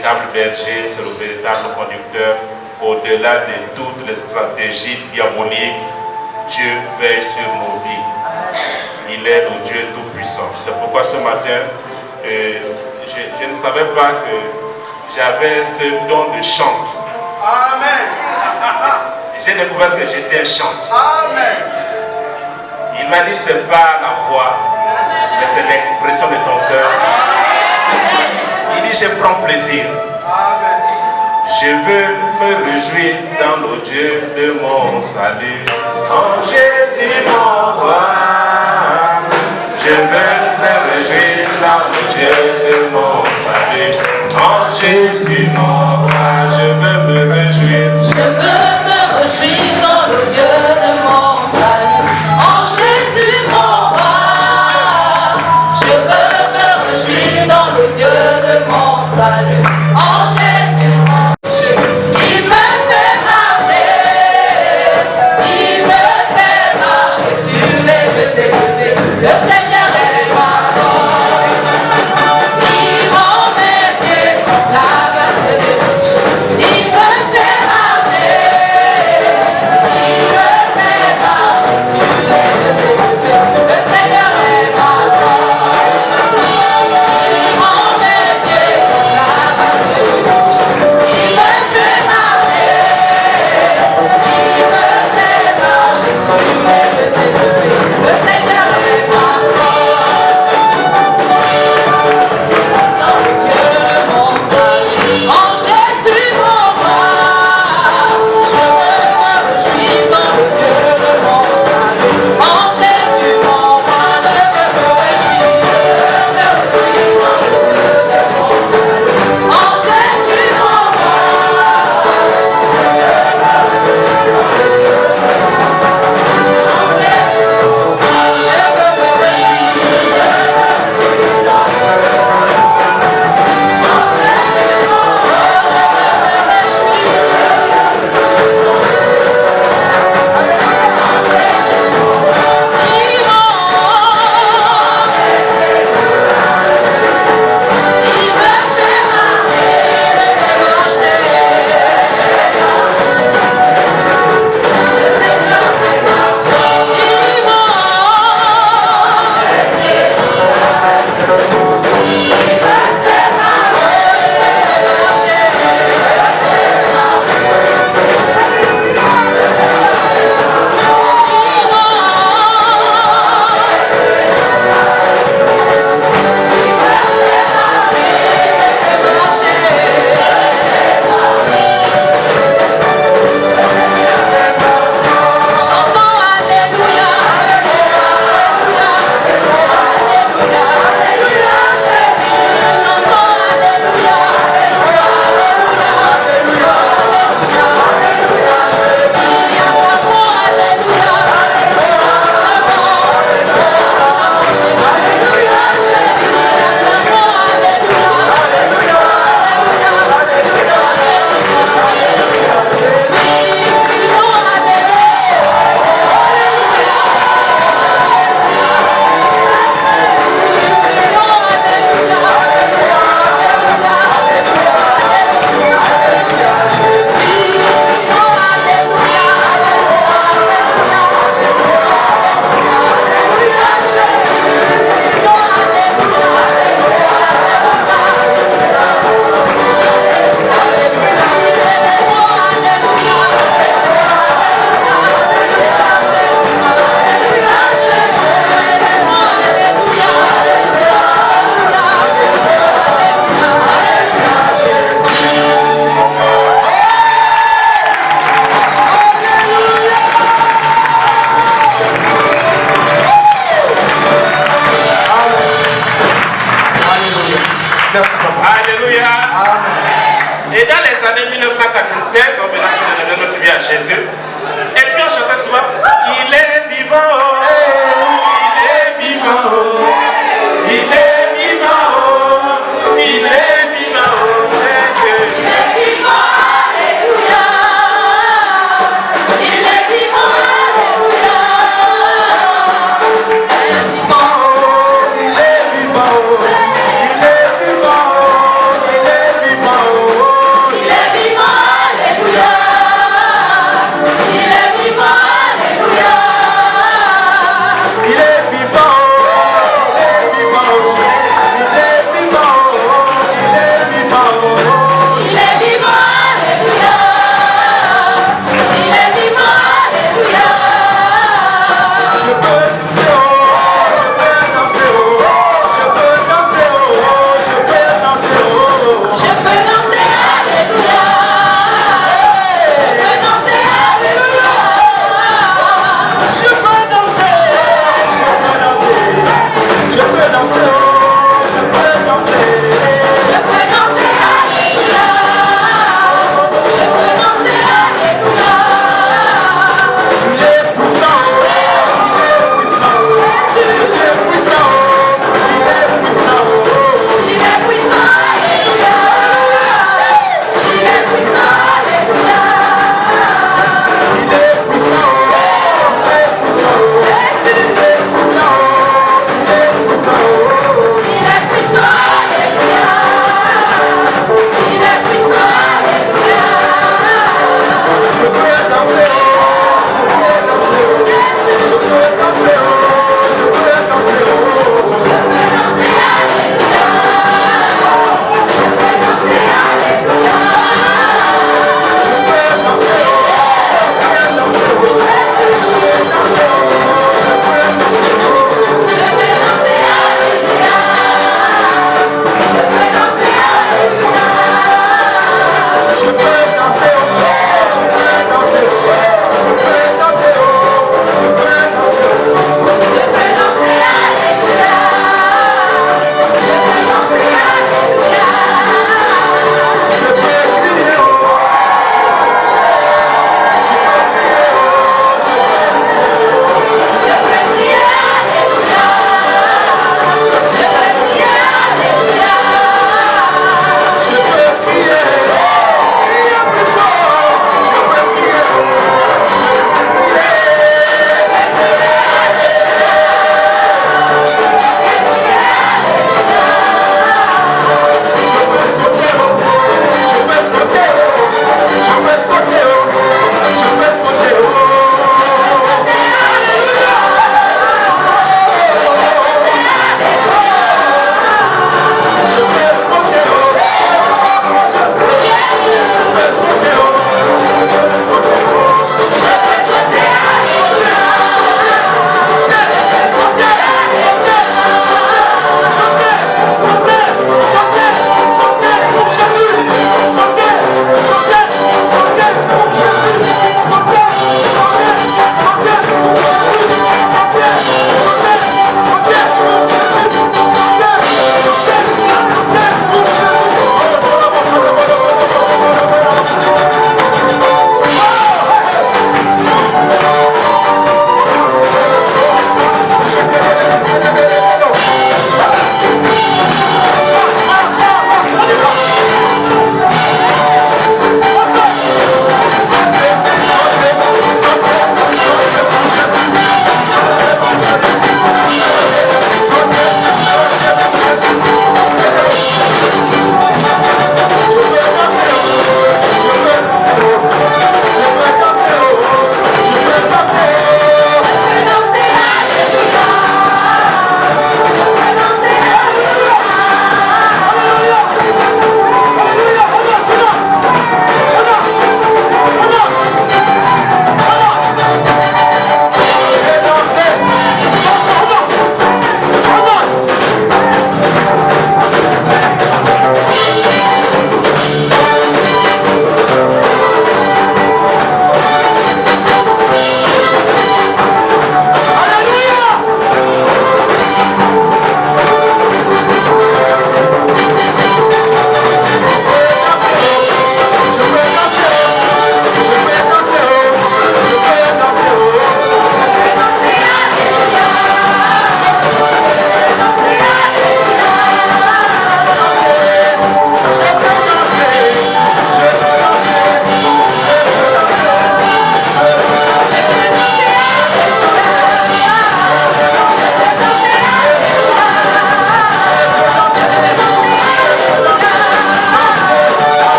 véritable berger, c'est le véritable conducteur. Au-delà de toutes les stratégies diaboliques, Dieu veille sur nos vies. Il est le Dieu tout-puissant. C'est pourquoi ce matin, je ne savais pas que j'avais ce don de chante. Amen. J'ai découvert que j'étais un chante. Amen. Il m'a dit, c'est pas la voix, mais c'est l'expression de ton cœur. Il dit, je prends plaisir. Amen. Je veux me réjouir dans le Dieu de mon salut. En Jésus mon roi. Je veux me réjouir dans le Dieu de mon salut. En Jésus mon roi. Je veux me réjouir. Je veux me réjouir dans le Dieu de mon salut. En Jésus mon roi. Je veux me réjouir dans le Dieu de mon salut. En Jésus mon roi. Il me fait marcher sur les vêtements. Le Seigneur est ma force. Il m'en met pieds sur la base des roches. Il me fait marcher sur les vêtements. Le Seigneur est ma force. Il m'en met pieds sur la base des roches. Il me fait marcher sur les vêtements. Le Seigneur est ma force. Dans le Dieu de mon salut, en Jésus mon roi. Je veux me réjouir dans le Dieu de mon salut. En Jésus mon roi, je veux me réjouir dans le Dieu de mon salut. En Jésus mon roi. Alléluia. Et dans les années 1996, on venait de notre vie à Jésus. Et puis on chantait souvent, il est vivant, il est vivant, il est vivant, il est vivant, Il est vivant, alléluia. Il est vivant, alléluia. Il est vivant, Il est vivant. Il est vivant. Il est vivant.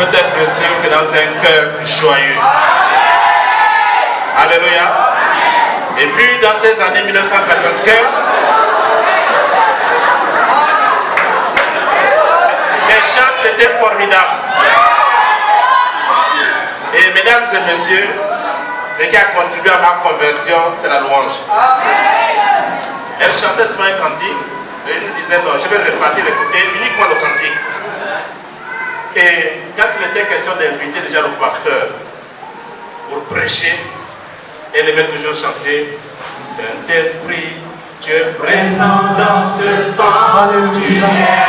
peut être sûr que dans un cœur joyeux. Alléluia. Et puis dans ces années 1995, les chants étaient formidables. Et mesdames et messieurs, ce qui a contribué à ma conversion, c'est la louange. Elle chantait souvent un cantique, et elle nous disait non, je vais repartir écouter uniquement le cantique. Et quand il était question d'inviter déjà le pasteur pour prêcher, elle aimait toujours chanter Saint-Esprit, tu es présent dans ce sanctuaire.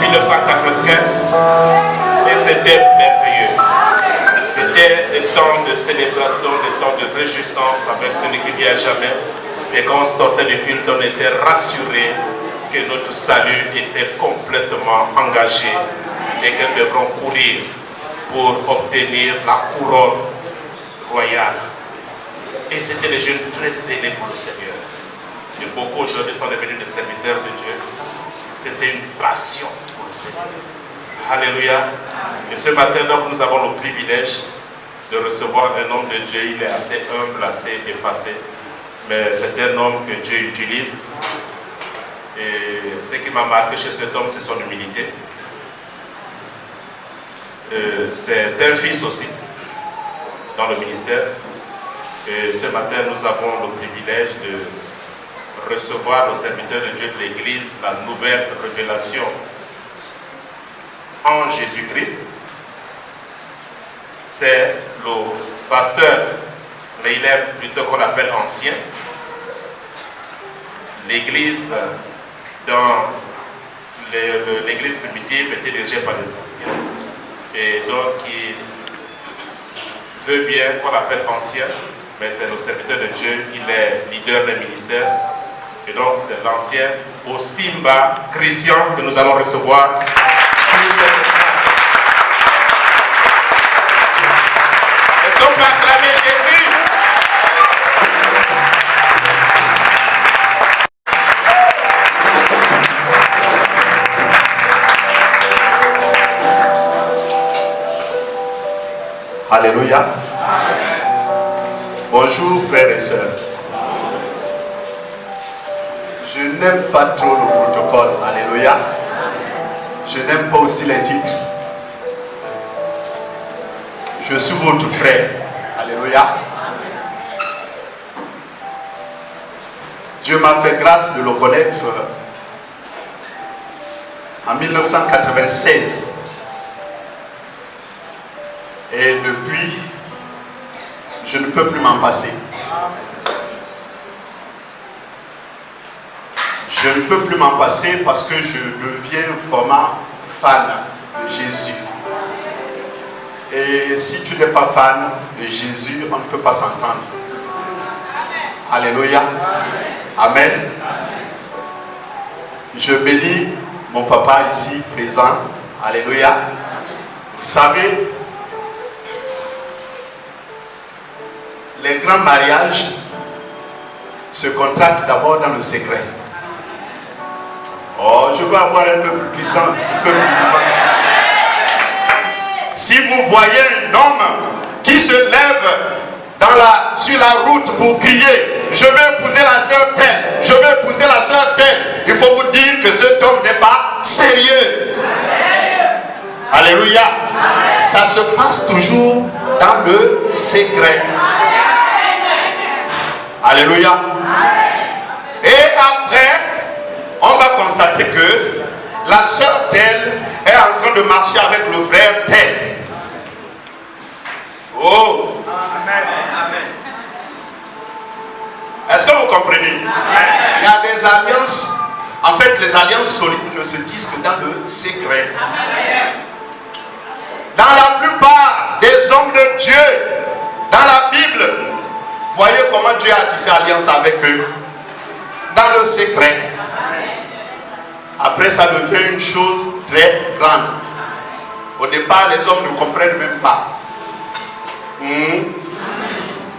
1995 et c'était merveilleux. C'était des temps de célébration, des temps de réjouissance avec celui qui vit à jamais. Et quand on sortait du culte, on était rassuré que notre salut était complètement engagé et que nous devrons courir pour obtenir la couronne royale. Et c'était des jeunes très zélés pour le Seigneur. Et beaucoup aujourd'hui sont devenus des serviteurs de Dieu. C'était une passion pour le Seigneur. Alléluia. Et ce matin, donc, nous avons le privilège de recevoir un homme de Dieu. Il est assez humble, assez effacé. Mais c'est un homme que Dieu utilise. Et ce qui m'a marqué chez cet homme, c'est son humilité. C'est un fils aussi dans le ministère. Et ce matin, nous avons le privilège de recevoir au serviteur de Dieu de l'Église la nouvelle révélation en Jésus-Christ. C'est le pasteur, mais il est plutôt qu'on appelle ancien. L'Église, dans l'Église primitive, était dirigée par les anciens. Et donc, il veut bien qu'on l'appelle ancien, mais c'est le serviteur de Dieu, il est leader d'un ministère. Et donc, c'est l'ancien Osimba Christian que nous allons recevoir sur cette semaine. Est-ce qu'on peut acclamer Jésus? Alléluia. Amen. Bonjour frères et sœurs. Je n'aime pas trop le protocole. Alléluia. Je n'aime pas aussi les titres. Je suis votre frère. Alléluia. Dieu m'a fait grâce de le connaître en 1996. Et depuis, je ne peux plus m'en passer. Je ne peux plus m'en passer parce que je deviens vraiment fan de Jésus. Et si tu n'es pas fan de Jésus, on ne peut pas s'entendre. Alléluia. Amen. Je bénis mon papa ici présent. Alléluia. Vous savez, les grands mariages se contractent d'abord dans le secret. Oh, je veux avoir un peu plus puissant, un peu plus vivant. Si vous voyez un homme qui se lève sur la route pour crier, je veux épouser la sœur telle, je veux épouser la sœur telle, il faut vous dire que cet homme n'est pas sérieux. Alléluia. Ça se passe toujours dans le secret. Alléluia. Et après, on va constater que la sœur telle est en train de marcher avec le frère tel. Oh. Amen. Est-ce que vous comprenez? Il y a des alliances. En fait, les alliances solides ne se disent que dans le secret. Dans la plupart des hommes de Dieu, dans la Bible, voyez comment Dieu a tissé alliance avec eux. Dans le secret. Après, ça devient une chose très grande. Au départ, les hommes ne comprennent même pas.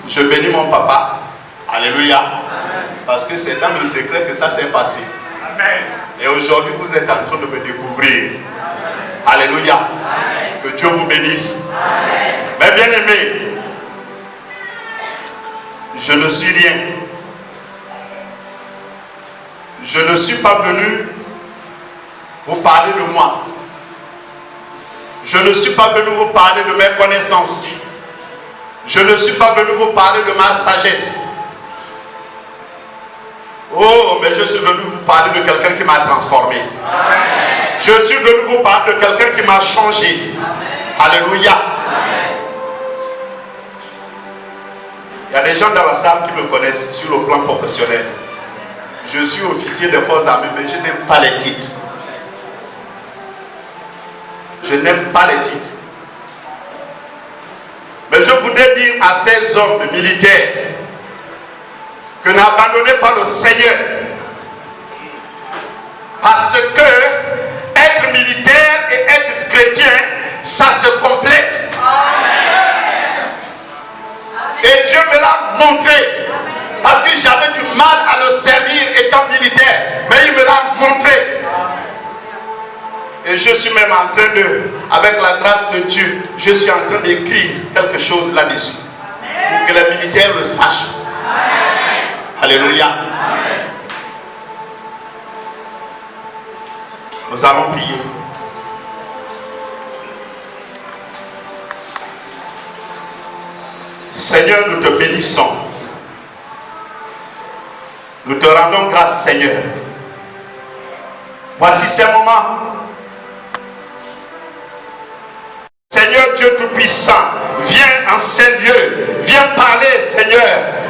Je bénis mon papa. Alléluia. Parce que c'est dans le secret que ça s'est passé. Et aujourd'hui, vous êtes en train de me découvrir. Alléluia. Que Dieu vous bénisse. Mais bien aimé, je ne suis rien. Je ne suis pas venu vous parler de moi. Je ne suis pas venu vous parler de mes connaissances. Je ne suis pas venu vous parler de ma sagesse. Oh, mais je suis venu vous parler de quelqu'un qui m'a transformé. Je suis venu vous parler de quelqu'un qui m'a changé. Alléluia. Il y a des gens dans la salle qui me connaissent sur le plan professionnel. Je suis officier des forces armées, mais je n'aime pas les titres. Je n'aime pas les titres. Mais je voudrais dire à ces hommes militaires que n'abandonnez pas le Seigneur. Parce que être militaire et être chrétien, ça se complète. Et Dieu me l'a montré. Parce que j'avais du mal à le servir étant militaire. Mais il me l'a montré. Et je suis même en train de, avec la grâce de Dieu, je suis en train d'écrire quelque chose là-dessus. Pour que les militaires le sachent. Alléluia. Nous allons prier. Seigneur, nous te bénissons. Nous te rendons grâce, Seigneur. Voici ces moments. Seigneur Dieu Tout-Puissant, viens en ces lieux. Viens parler, Seigneur.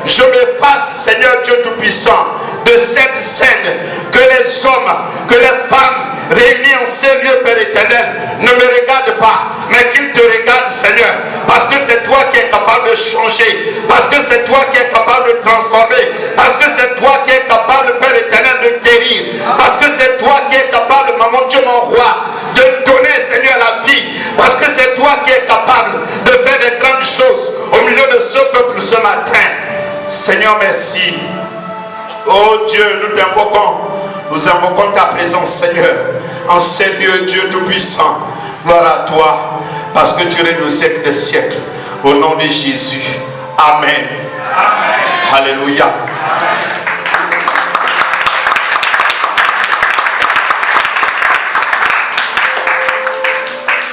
Je m'efface, Seigneur Dieu Tout-Puissant, de cette scène. Que les hommes, que les femmes réunis en ces lieux, Père éternel, ne me regardent pas, mais qu'ils te regardent, Seigneur. Parce que c'est toi qui es capable de changer. Parce que c'est toi qui es capable de transformer. Parce que c'est toi qui es capable, Père éternel, de guérir. Parce que c'est toi qui es capable, mon Dieu, mon roi, de donner, Seigneur, la vie. Parce que c'est toi qui es capable de faire des grandes choses au milieu de ce peuple ce matin. Seigneur, merci. Oh Dieu, nous t'invoquons. Nous invoquons ta présence, Seigneur, en ces lieux, Dieu Tout-Puissant. Gloire à toi, parce que tu règnes au siècle des siècles. Au nom de Jésus. Amen. Amen. Alléluia.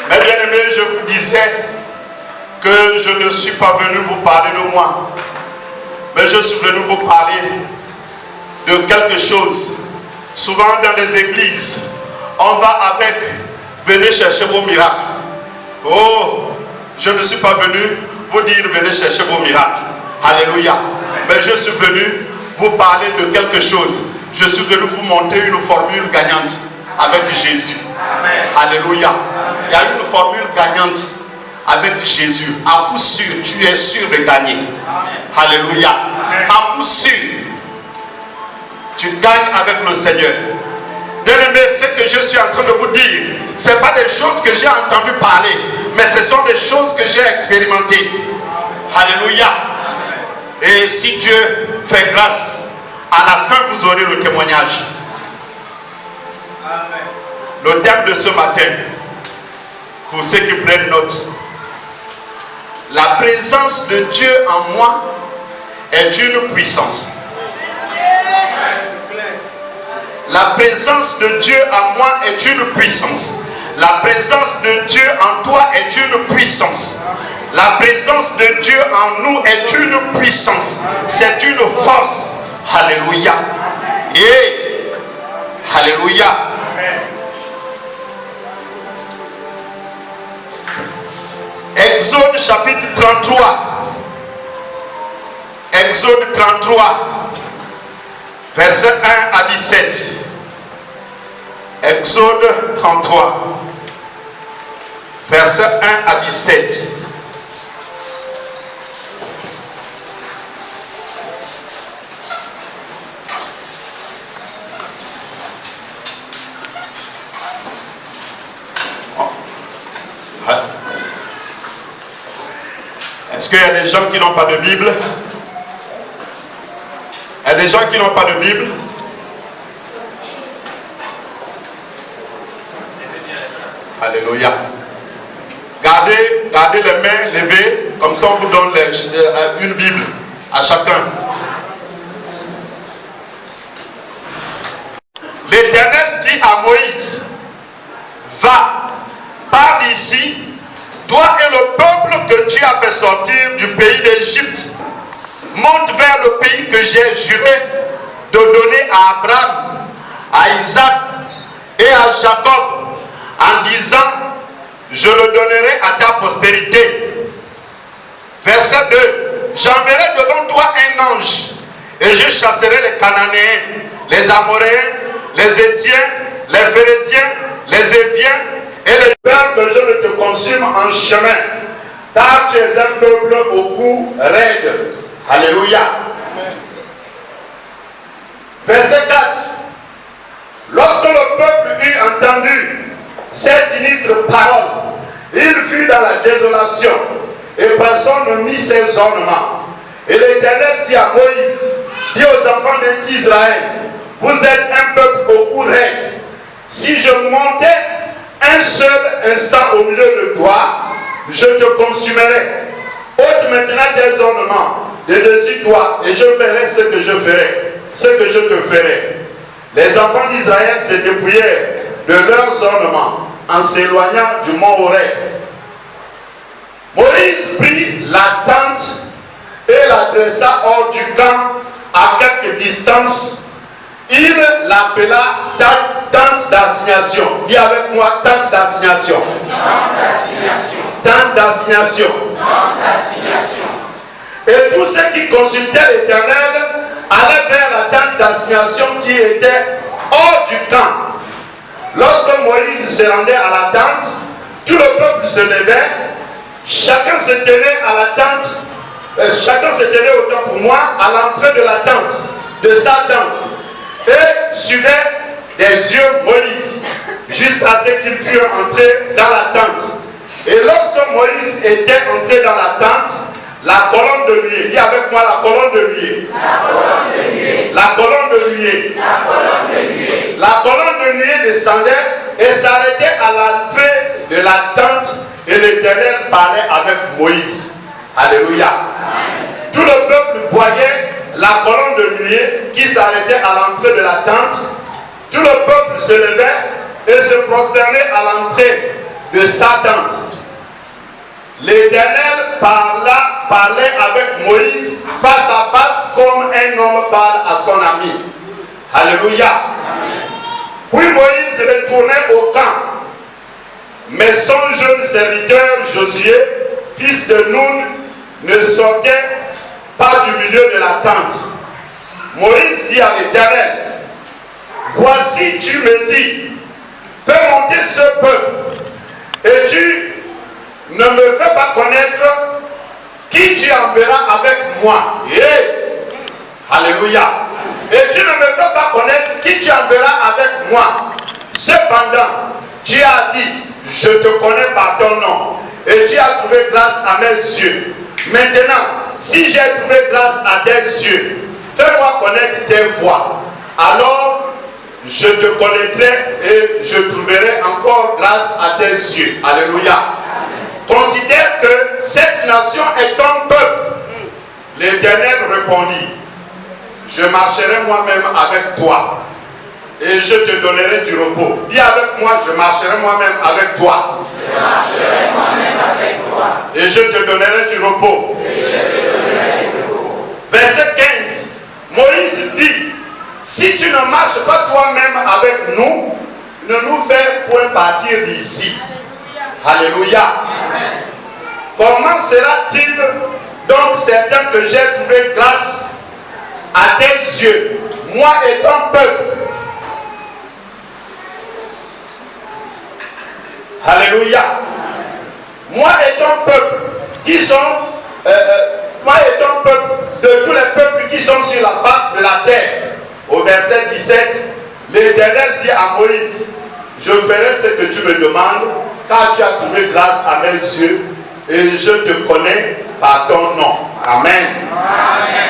Mes bien-aimés, je vous disais que je ne suis pas venu vous parler de moi, mais je suis venu vous parler de quelque chose. Souvent dans les églises, on va avec, venez chercher vos miracles. Oh, je ne suis pas venu vous dire, venez chercher vos miracles. Alléluia. Mais je suis venu vous parler de quelque chose. Je suis venu vous montrer une formule gagnante avec Jésus. Alléluia. Il y a une formule gagnante avec Jésus. À coup sûr, tu es sûr de gagner. Alléluia. À coup sûr, tu gagnes avec le Seigneur. Bien-aimé, ce que je suis en train de vous dire, ce n'est pas des choses que j'ai entendu parler, mais ce sont des choses que j'ai expérimentées. Alléluia. Et si Dieu fait grâce, à la fin vous aurez le témoignage. Le thème de ce matin, pour ceux qui prennent note, la présence de Dieu en moi est une puissance. La présence de Dieu en moi est une puissance. La présence de Dieu en toi est une puissance. La présence de Dieu en nous est une puissance. C'est une force. Alléluia. Yeah. Alléluia. Exode chapitre 33. Exode 33. Verset 1 à 17. Exode 33. Verset 1 à 17. Est-ce qu'il y a des gens qui n'ont pas de Bible? Il y a des gens qui n'ont pas de Bible? Alléluia. Gardez les mains levées, comme ça on vous donne une Bible à chacun. L'Éternel dit à Moïse, va, pars d'ici, toi et le peuple que tu as fait sortir du pays d'Égypte, monte vers le pays que j'ai juré de donner à Abraham, à Isaac et à Jacob, en disant, je le donnerai à ta postérité. Verset 2, j'enverrai devant toi un ange, et je chasserai les Cananéens, les Amoréens, les Étiens, les Phéréziens, les Éviens Et les peurs que je ne te consume en chemin, car tu es un peuple au cou raide. Alléluia. Verset 4. Lorsque le peuple eut entendu ces sinistres paroles, il fut dans la désolation, et personne ne mit ses ornements. Et l'Éternel dit à Moïse, dit aux enfants d'Israël, vous êtes un peuple au cou raide. Si je montais un seul instant au milieu de toi, je te consumerai. Ôte maintenant tes ornements de dessus toi, et je ferai ce que je ferai, ce que je te ferai. Les enfants d'Israël se dépouillèrent de leurs ornements en s'éloignant du mont Horeb. Moïse prit la tente et la dressa hors du camp à quelque distance. Il l'appela tente d'assignation. Dis avec moi, tente d'assignation. Tente d'assignation. Et tous ceux qui consultaient l'Éternel allaient vers la tente d'assignation qui était hors du camp. Lorsque Moïse se rendait à la tente, tout le peuple se levait, chacun se tenait à la tente, chacun se tenait autant pour moi à l'entrée de la tente, de sa tente, et suivait des yeux Moïse, jusqu'à ce qu'il fût entré dans la tente. Et lorsque Moïse était entré dans la tente, la colonne de nuée, dis avec moi la colonne de nuée. La colonne de nuée. La colonne de nuée descendait et s'arrêtait à l'entrée de la tente et l'Éternel parlait avec Moïse. Alléluia. Tout le peuple voyait la colonne de nuée qui s'arrêtait à l'entrée de la tente. Tout le peuple se levait et se prosternait à l'entrée de sa tente. L'Éternel parlait avec Moïse face à face comme un homme parle à son ami. Alléluia. Puis Moïse retournait au camp. Mais son jeune serviteur Josué, fils de Nun, ne sortait pas du milieu de la tente. Moïse dit à l'Éternel, voici tu me dis, fais monter ce peuple, et tu ne me fais pas connaître qui tu enverras avec moi. Alléluia. Et tu ne me fais pas connaître qui tu enverras avec moi. Cependant, tu as dit, je te connais par ton nom, et tu as trouvé grâce à mes yeux. Maintenant, si j'ai trouvé grâce à tes yeux, fais-moi connaître tes voies. Alors, je te connaîtrai et je trouverai encore grâce à tes yeux. Alléluia. Considère que cette nation est ton peuple. L'Éternel répondit, je marcherai moi-même avec toi et je te donnerai du repos. Dis avec moi, je marcherai moi-même avec toi. Je marcherai moi-même avec toi. Et je te donnerai du repos. Verset 15. Moïse dit, si tu ne marches pas toi-même avec nous, ne nous fais point partir d'ici. Alléluia. Comment sera-t-il donc certain que j'ai trouvé grâce à tes yeux, moi et ton peuple? Alléluia. Moi et ton peuple qui sont, moi et ton peuple, de tous les peuples qui sont sur la face de la terre. Au verset 17, l'Éternel dit à Moïse, je ferai ce que tu me demandes, car tu as trouvé grâce à mes yeux, et je te connais par ton nom. Amen. Amen.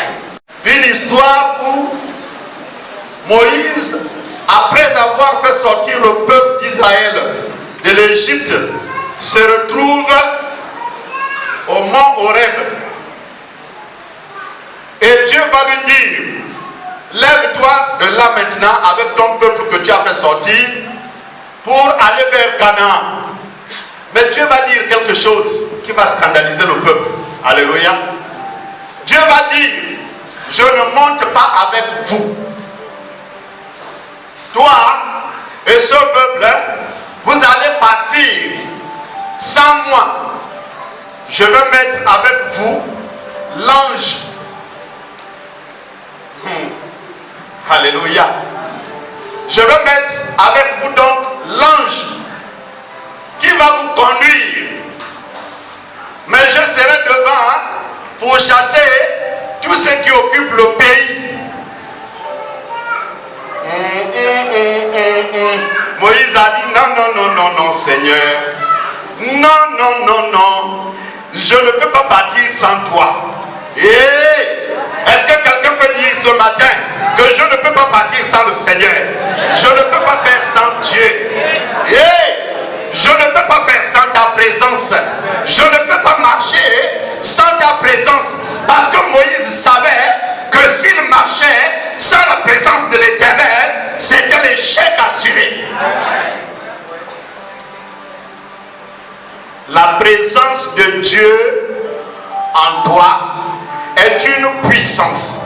Une histoire où Moïse, après avoir fait sortir le peuple d'Israël de l'Égypte, se retrouve au mont Horeb. Et Dieu va lui dire, lève-toi de là maintenant avec ton peuple que tu as fait sortir pour aller vers Canaan. Mais Dieu va dire quelque chose qui va scandaliser le peuple. Alléluia. Dieu va dire, je ne monte pas avec vous. Toi et ce peuple, vous allez partir sans moi. Je vais mettre avec vous l'ange. Alléluia. Je vais mettre avec vous donc l'ange va vous conduire. Mais je serai devant pour chasser tous ceux qui occupent le pays. Moïse a dit non, non, non, non, non, Seigneur. Non, non, non, non. Je ne peux pas partir sans toi. Est-ce que quelqu'un peut dire ce matin que je ne peux pas partir sans le Seigneur? Je ne peux pas faire sans Dieu. Je ne peux pas faire sans ta présence. Je ne peux pas marcher sans ta présence. Parce que Moïse savait que s'il marchait sans la présence de l'Éternel, c'était l'échec assuré. La présence de Dieu en toi est une puissance.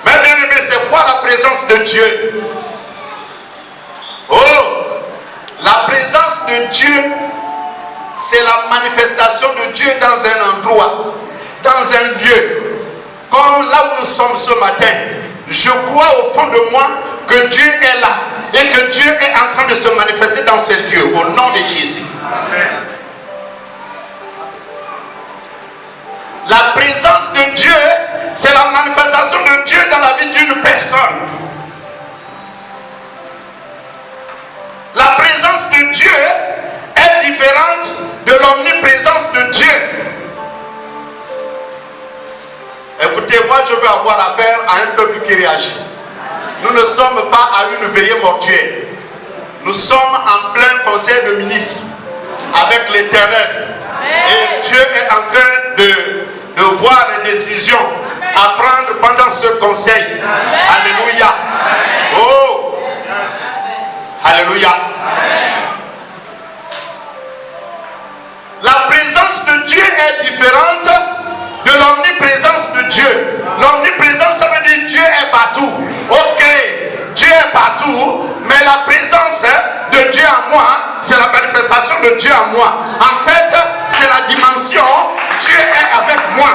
Mais bien aimé, c'est quoi la présence de Dieu? Oh, la présence de Dieu, c'est la manifestation de Dieu dans un endroit, dans un lieu. Comme là où nous sommes ce matin, je crois au fond de moi que Dieu est là et que Dieu est en train de se manifester dans ce lieu, au nom de Jésus. Amen. La présence de Dieu, c'est la manifestation de Dieu dans la vie d'une personne. La présence de Dieu est différente de l'omniprésence de Dieu. Écoutez, moi je veux avoir affaire à un peuple qui réagit. Nous ne sommes pas à une veillée mortuaire. Nous sommes en plein conseil de ministres avec l'Éternel. Et Dieu est en train de voir les décisions à prendre pendant ce conseil. Alléluia. Oh. Alléluia. La présence de Dieu est différente de l'omniprésence de Dieu. L'omniprésence, ça veut dire Dieu est partout. Ok, Dieu est partout, mais la présence de Dieu en moi, c'est la manifestation de Dieu en moi. En fait, c'est la dimension Dieu est avec moi.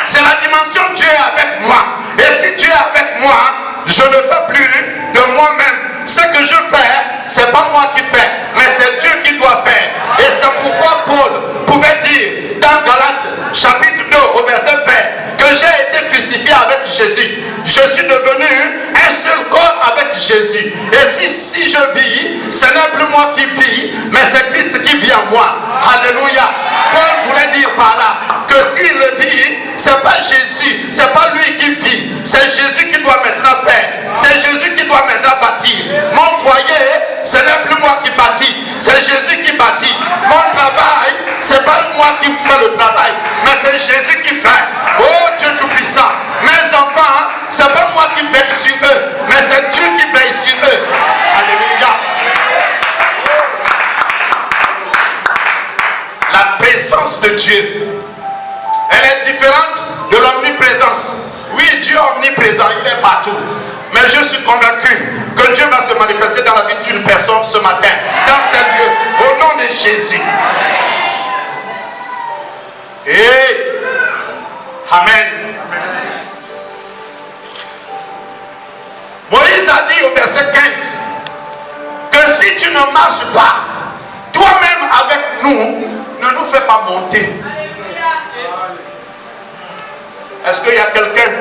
C'est la dimension Dieu est avec moi. Et si Dieu est avec moi, je ne fais plus de moi-même. Ce que je fais, c'est pas moi qui fais, mais c'est Dieu qui doit faire. Et c'est pourquoi Paul pouvait dire dans Galates chapitre 2 au verset 20 que j'ai été crucifié avec Jésus. Je suis devenu un seul corps avec Jésus. Et si je vis, ce n'est plus moi qui vis, mais c'est Christ qui vit en moi. Alléluia. Paul voulait dire par là que s'il vit, c'est pas Jésus, c'est pas lui qui vit, c'est Jésus qui doit maintenant faire, c'est Jésus qui doit maintenant bâtir. Mon foyer, ce n'est plus moi qui bâtis, c'est Jésus qui bâtit. Mon travail, c'est pas moi qui fais le travail, mais c'est Jésus qui fait. Oh Dieu Tout-Puissant, mes enfants, c'est pas moi qui veille sur eux, mais c'est Dieu qui veille sur eux. Alléluia. La présence de Dieu, elle est différente de l'omniprésence. Oui, Dieu est omniprésent, il est partout. Mais je suis convaincu que Dieu va se manifester dans la vie d'une personne ce matin, dans ces lieux, au nom de Jésus. Et Amen. Moïse a dit au verset 15 que si tu ne marches pas toi-même avec nous, ne nous fais pas monter. Est-ce qu'il y a quelqu'un?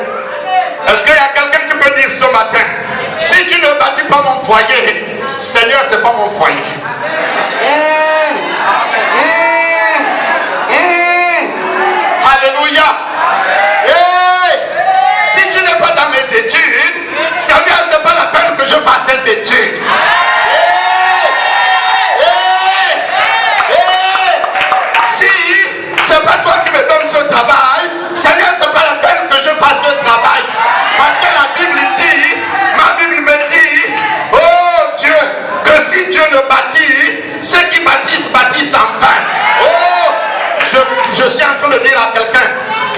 Est-ce qu'il y a quelqu'un qui peut dire ce matin, si tu ne bâtis pas mon foyer, Seigneur, c'est pas mon foyer. Alléluia. Si tu n'es pas dans mes études, Seigneur, c'est pas la peine que je fasse ces études. Si c'est pas toi qui me donnes ce travail, Seigneur, c'est pas la peine que je fasse ce travail. Parce que la Bible dit, ma Bible me dit, oh Dieu, que si Dieu ne bâtit, ceux qui bâtissent, bâtissent en vain. Oh, je suis en train de dire à quelqu'un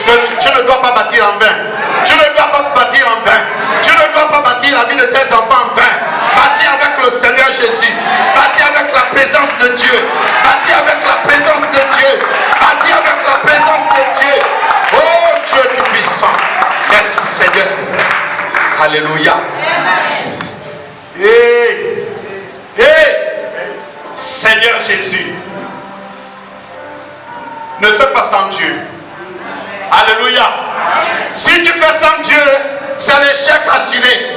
que tu ne dois pas bâtir en vain. Tu ne dois pas bâtir en vain. Tu ne dois pas bâtir la vie de tes enfants en vain. Bâtis avec le Seigneur Jésus. Bâtis avec la présence de Dieu. Bâtis avec la présence de Dieu. Bâtis avec la présence de Dieu. Oh Dieu Tout-Puissant. Merci Seigneur. Alléluia. Et Jésus. Ne fais pas sans Dieu. Alléluia. Si tu fais sans Dieu, c'est l'échec assuré.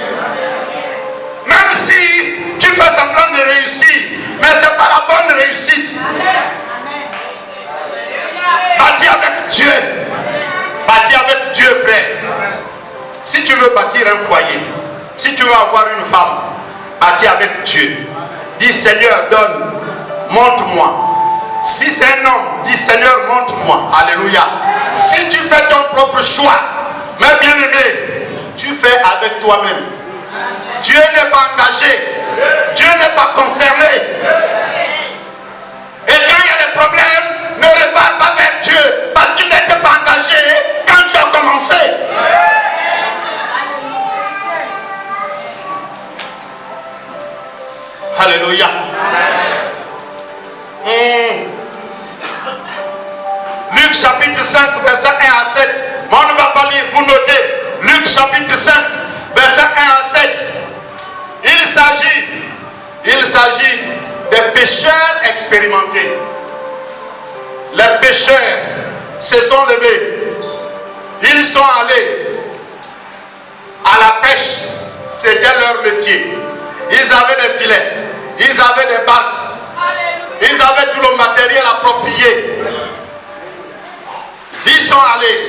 Même si tu fais semblant de réussir, mais ce n'est pas la bonne réussite. Bâtis avec Dieu. Bâtis avec Dieu, frère. Si tu veux bâtir un foyer, si tu veux avoir une femme, bâtis avec Dieu. Dis Seigneur, donne, montre-moi. Si c'est un homme, dis Seigneur, montre-moi. Alléluia. Si tu fais ton propre choix, mais bien aimé, tu fais avec toi-même. Dieu n'est pas engagé. Dieu n'est pas concerné. Et quand il y a des problèmes, ne repars pas vers Dieu parce qu'il n'était pas engagé quand tu as commencé. Alléluia. Luc chapitre 5, verset 1 à 7. Mais on ne va pas lire, vous notez. Luc chapitre 5, verset 1 à 7. Il s'agit des pécheurs expérimentés. Les pécheurs se sont levés. Ils sont allés à la pêche. C'était leur métier. Ils avaient des filets. Ils avaient des barques. Ils avaient tout le matériel approprié. Ils sont allés.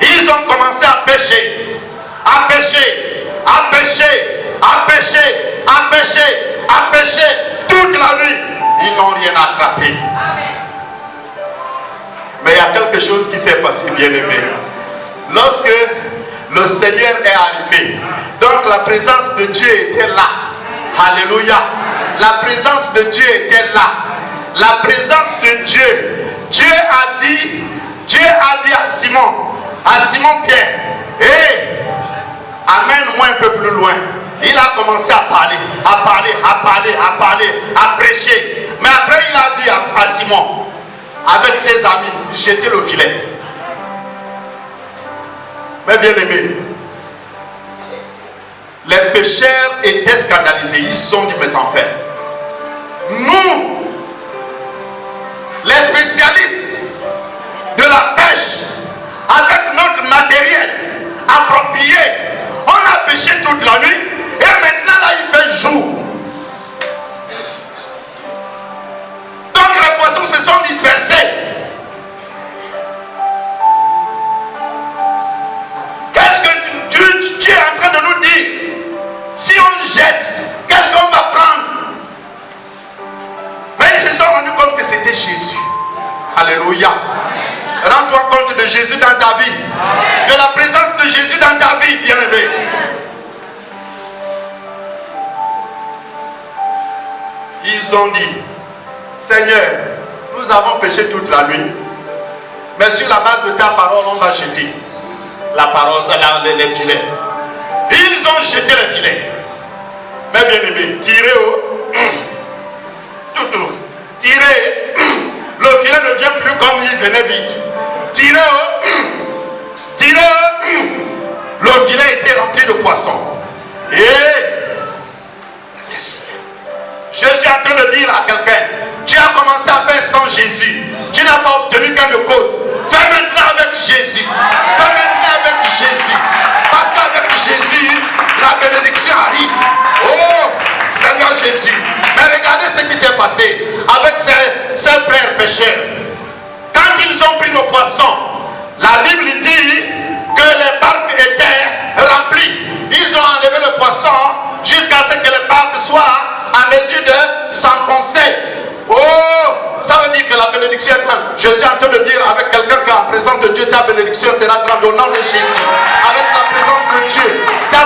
Ils ont commencé à pêcher. À pêcher. À pêcher. À pêcher. À pêcher. À pêcher. Toute la nuit. Ils n'ont rien attrapé. Mais il y a quelque chose qui s'est passé, bien aimé. Lorsque le Seigneur est arrivé, donc la présence de Dieu était là. Alléluia. La présence de Dieu était là. La présence de Dieu. Dieu a dit à Simon Pierre, hé, amène-moi un peu plus loin. Il a commencé à parler, à prêcher. Mais après il a dit à Simon, avec ses amis, jetez le filet. Mais bien aimé, les pécheurs étaient scandalisés. Ils se sont dit, mes enfants, nous, les spécialistes de la pêche, avec notre matériel approprié, on a pêché toute la nuit et maintenant là il fait jour. Donc les poissons se sont dispersés. Qu'est-ce que tu es en train de nous dire? Si on jette, qu'est-ce qu'on va prendre? Mais ils se sont rendus compte que c'était Jésus. Alléluia. Rends-toi compte de Jésus dans ta vie. De la présence de Jésus dans ta vie, bien-aimé. Ils ont dit, Seigneur, nous avons péché toute la nuit. Mais sur la base de ta parole, on va jeter la parole, les filets. Ils ont jeté les filets. Mais bien-aimé, tirez tirez. Le filet ne vient plus comme il venait vite. Tirez. Le filet était rempli de poissons. Et yes. Je suis en train de dire à quelqu'un, tu as commencé à faire sans Jésus. Tu n'as pas obtenu gain de cause. Fais maintenant avec Jésus. Fais maintenant avec Jésus. Parce qu'avec Jésus, la bénédiction arrive. Oh, Seigneur Jésus. Mais regardez ce qui s'est passé avec ces frères pécheurs. Quand ils ont pris le poisson, la Bible dit que les barques étaient remplies. Ils ont enlevé le poisson jusqu'à ce que les barques soient en mesure de s'enfoncer. Oh, ça veut dire que la bénédiction est grande. Je suis en train de dire avec quelqu'un qui est en présence de Dieu, ta bénédiction sera grande au nom de Jésus. Avec la présence de Dieu, ta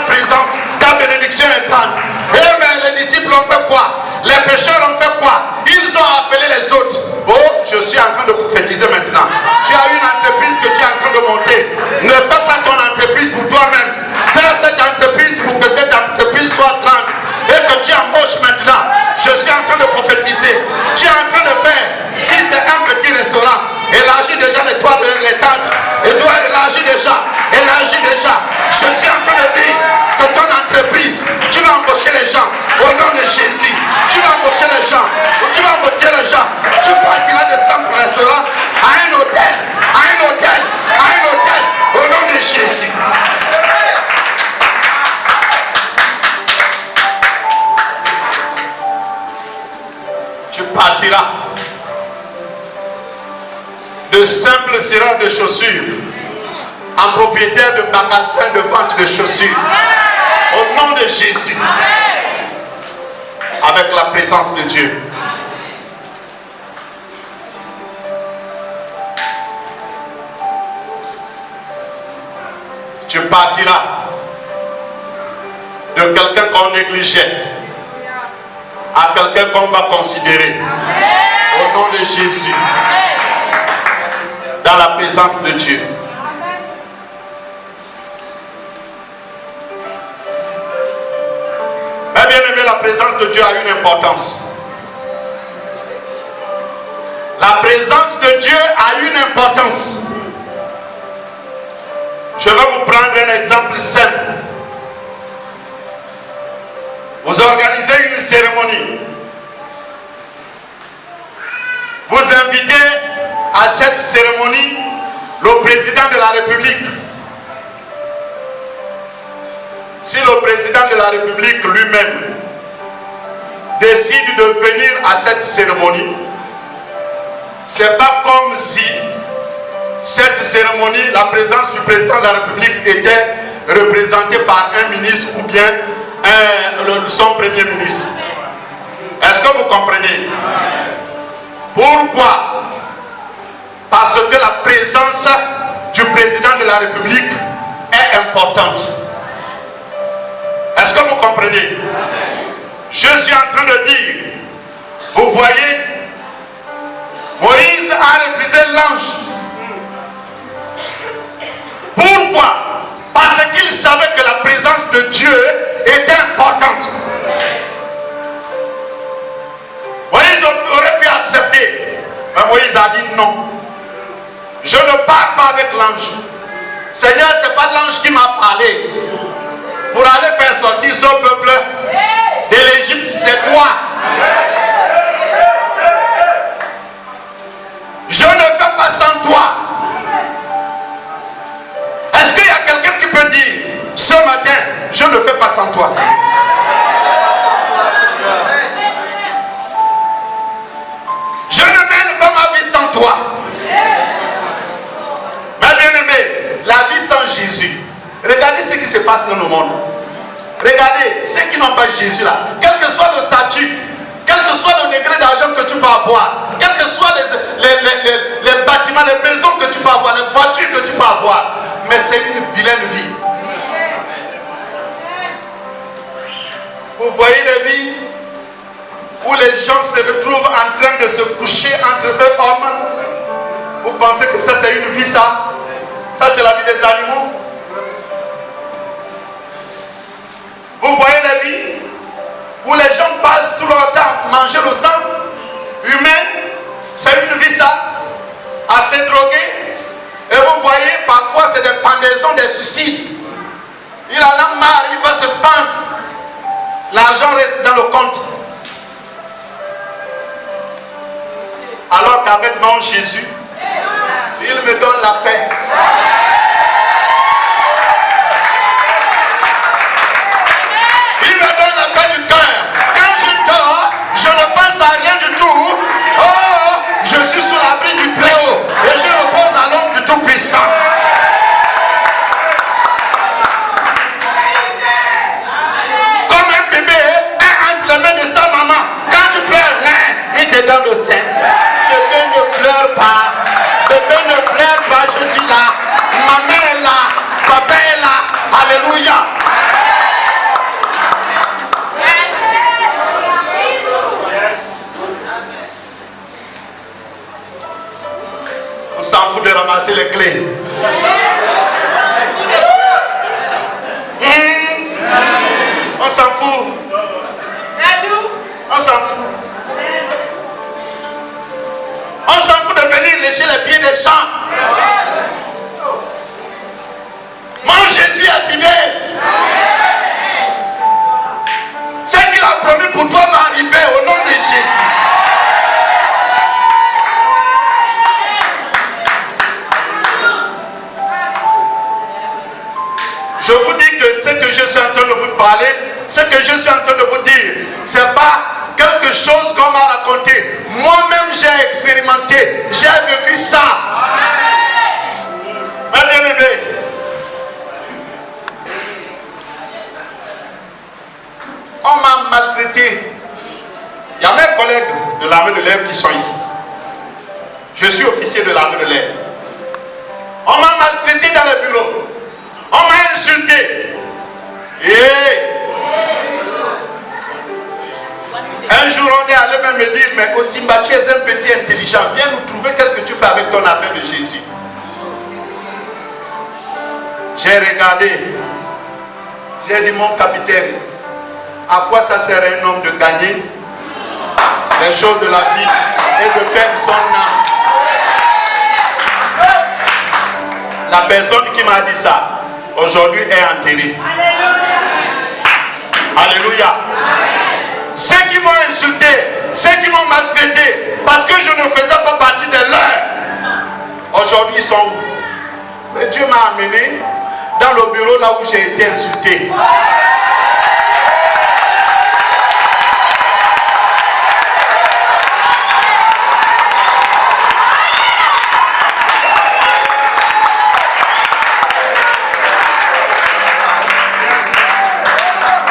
bénédiction est grande. Et mais les disciples ont fait quoi? Les pécheurs ont fait quoi? Ils ont appelé les autres. Oh, je suis en train de prophétiser maintenant. Tu as une entreprise que tu es en train de monter. Ne fais pas ton entreprise pour toi-même. Fais cette entreprise pour que cette entreprise soit grande. Et que tu embauches maintenant. Je suis en train de prophétiser. Tu es en train de faire. Si c'est un petit restaurant, élargis déjà les toits de les tentes. Et dois élargir déjà. Je suis en train de dire que ton entreprise, tu vas embaucher les les gens. Au nom de Jésus. Tu vas embaucher les gens. Tu vas embaucher les gens. Tu partiras de simple restaurant à un hôtel. À un hôtel. À un hôtel. Au nom de Jésus. Tu partiras de simples serreurs de chaussures en propriétaire de magasin de vente de chaussures. Au nom de Jésus. Avec la présence de Dieu. Tu partiras de quelqu'un qu'on négligeait à quelqu'un qu'on va considérer. Au nom de Jésus. Dans la présence de Dieu. Mais bien aimé, la présence de Dieu a une importance. La présence de Dieu a une importance. Je vais vous prendre un exemple simple. Vous organisez une cérémonie. Vous invitez à cette cérémonie le président de la République. Si le président de la République lui-même décide de venir à cette cérémonie, c'est pas comme si cette cérémonie, la présence du président de la République était représentée par un ministre ou bien son premier ministre. Est-ce que vous comprenez? Pourquoi? Parce que la présence du président de la République est importante. Est-ce que vous comprenez? Je suis en train de dire, vous voyez, Moïse a refusé l'ange. Pourquoi? Parce qu'il savait que la présence de Dieu était importante. Moïse aurait pu accepter, mais Moïse a dit non. Je ne pars pas avec l'ange. Seigneur, ce n'est pas l'ange qui m'a parlé pour aller faire sortir ce peuple de l'Égypte, c'est toi. Je ne fais pas sans toi. Est-ce qu'il y a quelqu'un qui peut dire ce matin, je ne fais pas sans toi ça? Je ne mène pas ma vie sans toi. Mais bien aimé, la vie sans Jésus, regardez ce qui se passe dans le monde. Regardez ceux qui n'ont pas Jésus là, quel que soit le statut, quel que soit le degré d'argent que tu peux avoir, quels que soient les bâtiments, les maisons que tu peux avoir, les voitures que tu peux avoir, mais c'est une vilaine vie. Vous voyez des vies où les gens se retrouvent en train de se coucher entre eux hommes. Vous pensez que ça c'est une vie ça? Ça c'est la vie des animaux. Vous voyez les vies où les gens passent tout leur temps à manger le sang humain. C'est une vie ça? À se droguer. Et vous voyez parfois c'est des pendaisons, des suicides. Il en a marre, il va se pendre. L'argent reste dans le compte. Alors qu'avec mon Jésus, il me donne la paix. Il me donne la paix du cœur. Quand je dors, je ne pense à rien du tout. Oh, je suis sous l'abri du Très-Haut et je repose à l'ombre du Tout-Puissant. Comme un bébé entre les mains de sa maman. Quand tu pleures, il te donne le sein. Bébé ne pleure pas. Bébé ne pleure pas, je suis là. Maman est là. Papa est là. Alléluia. On s'en fout de ramasser les clés. On s'en fout. On s'en fout. On s'en fout de venir lécher les pieds des gens. Mon Jésus est fidèle. C'est promis pour toi va arriver au nom de Jésus. Je vous dis que ce que je suis en train de vous parler, ce que je suis en train de vous dire, c'est pas quelque chose qu'on m'a raconté. Moi-même, j'ai expérimenté, j'ai vécu ça. Mes bien-aimés, on m'a maltraité. Il y a mes collègues de l'armée de l'air qui sont ici. Je suis officier de l'armée de l'air. On m'a maltraité dans le bureau. On m'a insulté. Et un jour on est allé même me dire, mais Osimba, tu es un petit intelligent, viens nous trouver qu'est-ce que tu fais avec ton affaire de Jésus. J'ai regardé, j'ai dit, mon capitaine, à quoi ça sert un homme de gagner les choses de la vie et de perdre son âme? La personne qui m'a dit ça aujourd'hui est enterrée. Alléluia. Ceux qui m'ont insulté, ceux qui m'ont maltraité parce que je ne faisais pas partie de leur, aujourd'hui ils sont où? Mais Dieu m'a amené dans le bureau là où j'ai été insulté.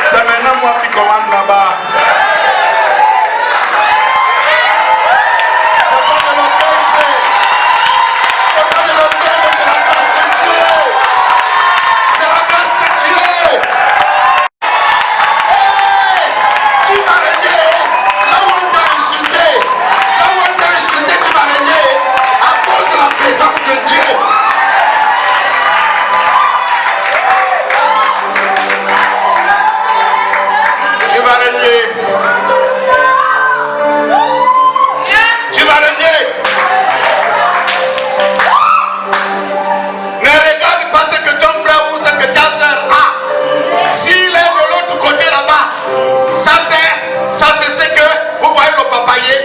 C'est maintenant moi qui commande là-bas. C'est pas de l'orgueil, frère. C'est pas de l'orgueil, mais c'est la grâce de Dieu. C'est la grâce de Dieu. Hey, tu vas régner. Là où on t'a insulté, là où on t'a insulté, tu vas régner à cause de la présence de Dieu. Tu vas régner. Tu vas régner. Ne regarde pas ce que ton frère ou ce que ta soeur a. S'il est de l'autre côté là-bas, ça c'est ce que vous voyez le papayer.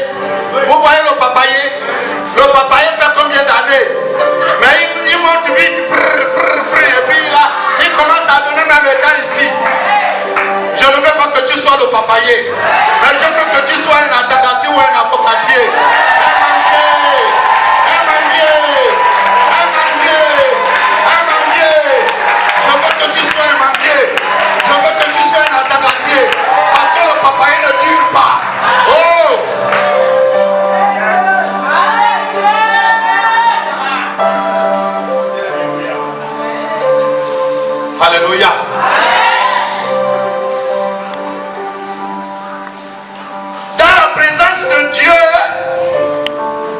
Vous voyez le papayer. Le papayer fait combien d'années? Mais il monte vite, et puis là, il commence à donner même état ici. Je ne veux pas que tu sois le papayer, mais je veux que tu sois un attendati ou un avocatier. Un mandier, un mandier, un mandier, un mandier. Je veux que tu sois un mandier. Je veux que tu sois un attendatier. Parce que le papayer ne dure pas. Oh! Alléluia. Dieu,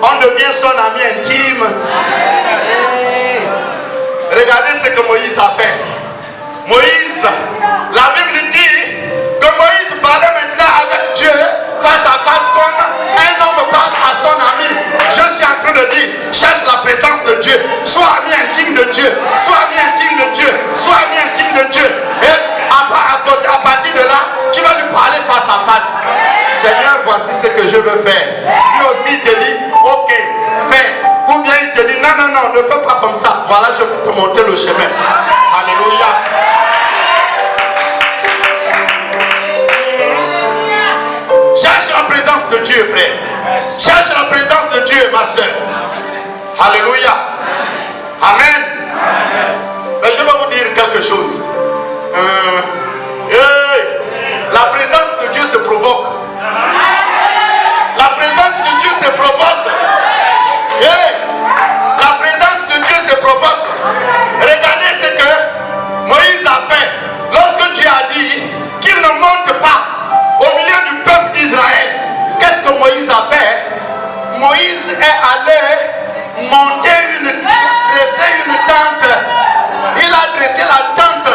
on devient son ami intime. Regardez ce que Moïse a fait. Moïse, la Bible dit que Moïse parlait maintenant avec Dieu face à face comme un homme parle à son ami. Je suis en train de dire, cherche la présence de Dieu. Sois ami intime de Dieu. Sois ami intime de Dieu. Sois ami intime de Dieu. Et à partir de là, tu vas lui parler face à face. Seigneur, voici ce que je veux faire. Lui aussi il te dit, ok, fais. Ou bien il te dit, non, non, non, ne fais pas comme ça. Voilà, je vais te montrer le chemin. Alléluia. Cherche la présence de Dieu, frère. Cherche la présence de Dieu, ma soeur. Alléluia. Amen. Mais je vais vous dire quelque chose. La présence de Dieu se provoque. La présence de Dieu se provoque. La présence de Dieu se provoque. Regardez ce que Moïse a fait. Lorsque Dieu a dit qu'il ne monte pas au milieu du peuple d'Israël, qu'est-ce que Moïse a fait? Moïse est allé dresser une tente. Il a dressé la tente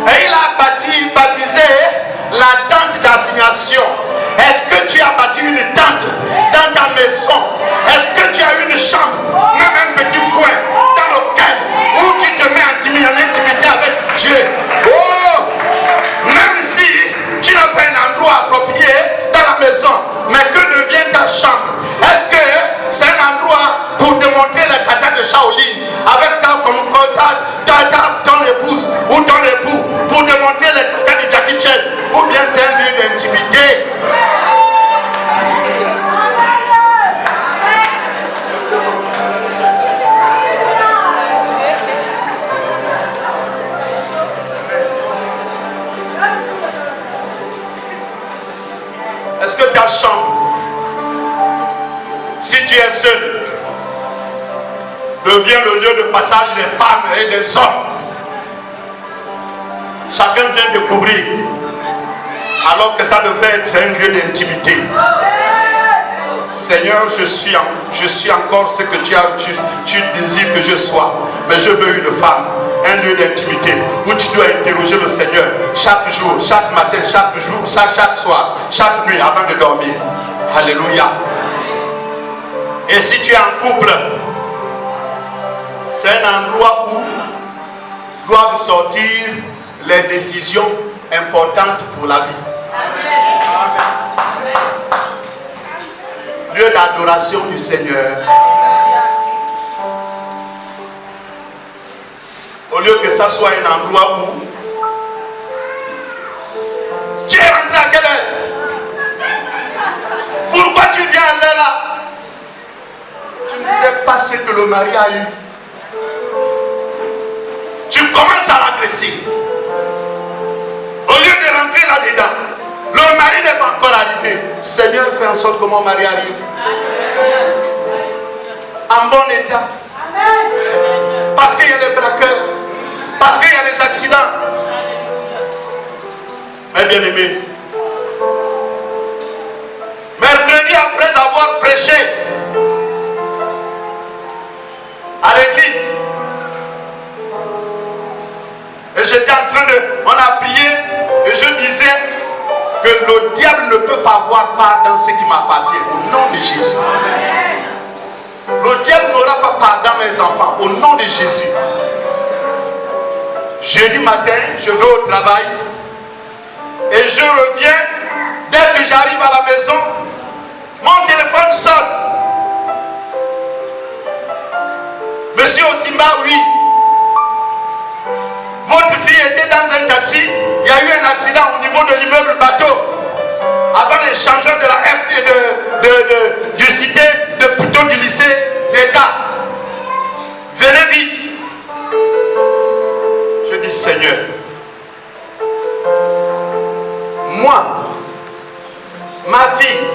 et il a baptisé la tente d'assignation. Est-ce que tu as bâti une tente dans ta maison? Est-ce que tu as une chambre, même un petit coin dans lequel où tu te mets en intimité avec Dieu? Oh! Même si tu n'as pas un endroit approprié c'est un lieu d'intimité. Est-ce que ta chambre, si tu es seul, devient le lieu de passage des femmes et des hommes? Chacun vient découvrir, alors que ça devrait être un lieu d'intimité. Seigneur, je suis encore ce que tu désires que je sois, mais je veux une femme, un lieu d'intimité où tu dois interroger le Seigneur chaque jour, chaque matin, chaque jour, chaque soir, chaque nuit avant de dormir. Alléluia. Et si tu es en couple, c'est un endroit où doivent sortir les décisions importantes pour la vie. Lieu d'adoration du Seigneur. Au lieu que ça soit un endroit où tu es rentré à quelle heure? Pourquoi tu viens à l'heure là? Tu ne sais pas ce que le mari a eu. Tu commences à l'agresser. Au lieu de rentrer là-dedans, le mari n'est pas encore arrivé. Seigneur, fais en sorte que mon mari arrive en bon état. Parce qu'il y a des braqueurs, parce qu'il y a des accidents. Mes bien-aimés, mercredi, après avoir prêché à l'église, et j'étais en train on a prié, et je disais que le diable ne peut pas avoir part dans ce qui m'appartient, au nom de Jésus. Le diable n'aura pas part dans mes enfants, au nom de Jésus. Jeudi matin, je vais au travail, et je reviens, dès que j'arrive à la maison, mon téléphone sonne. Monsieur Osimba, oui. Votre fille était dans un taxi, il y a eu un accident au niveau de l'immeuble bateau. Avant l'échangeur de la F du cité, plutôt du lycée d'État. Venez vite. Je dis Seigneur, moi, ma fille,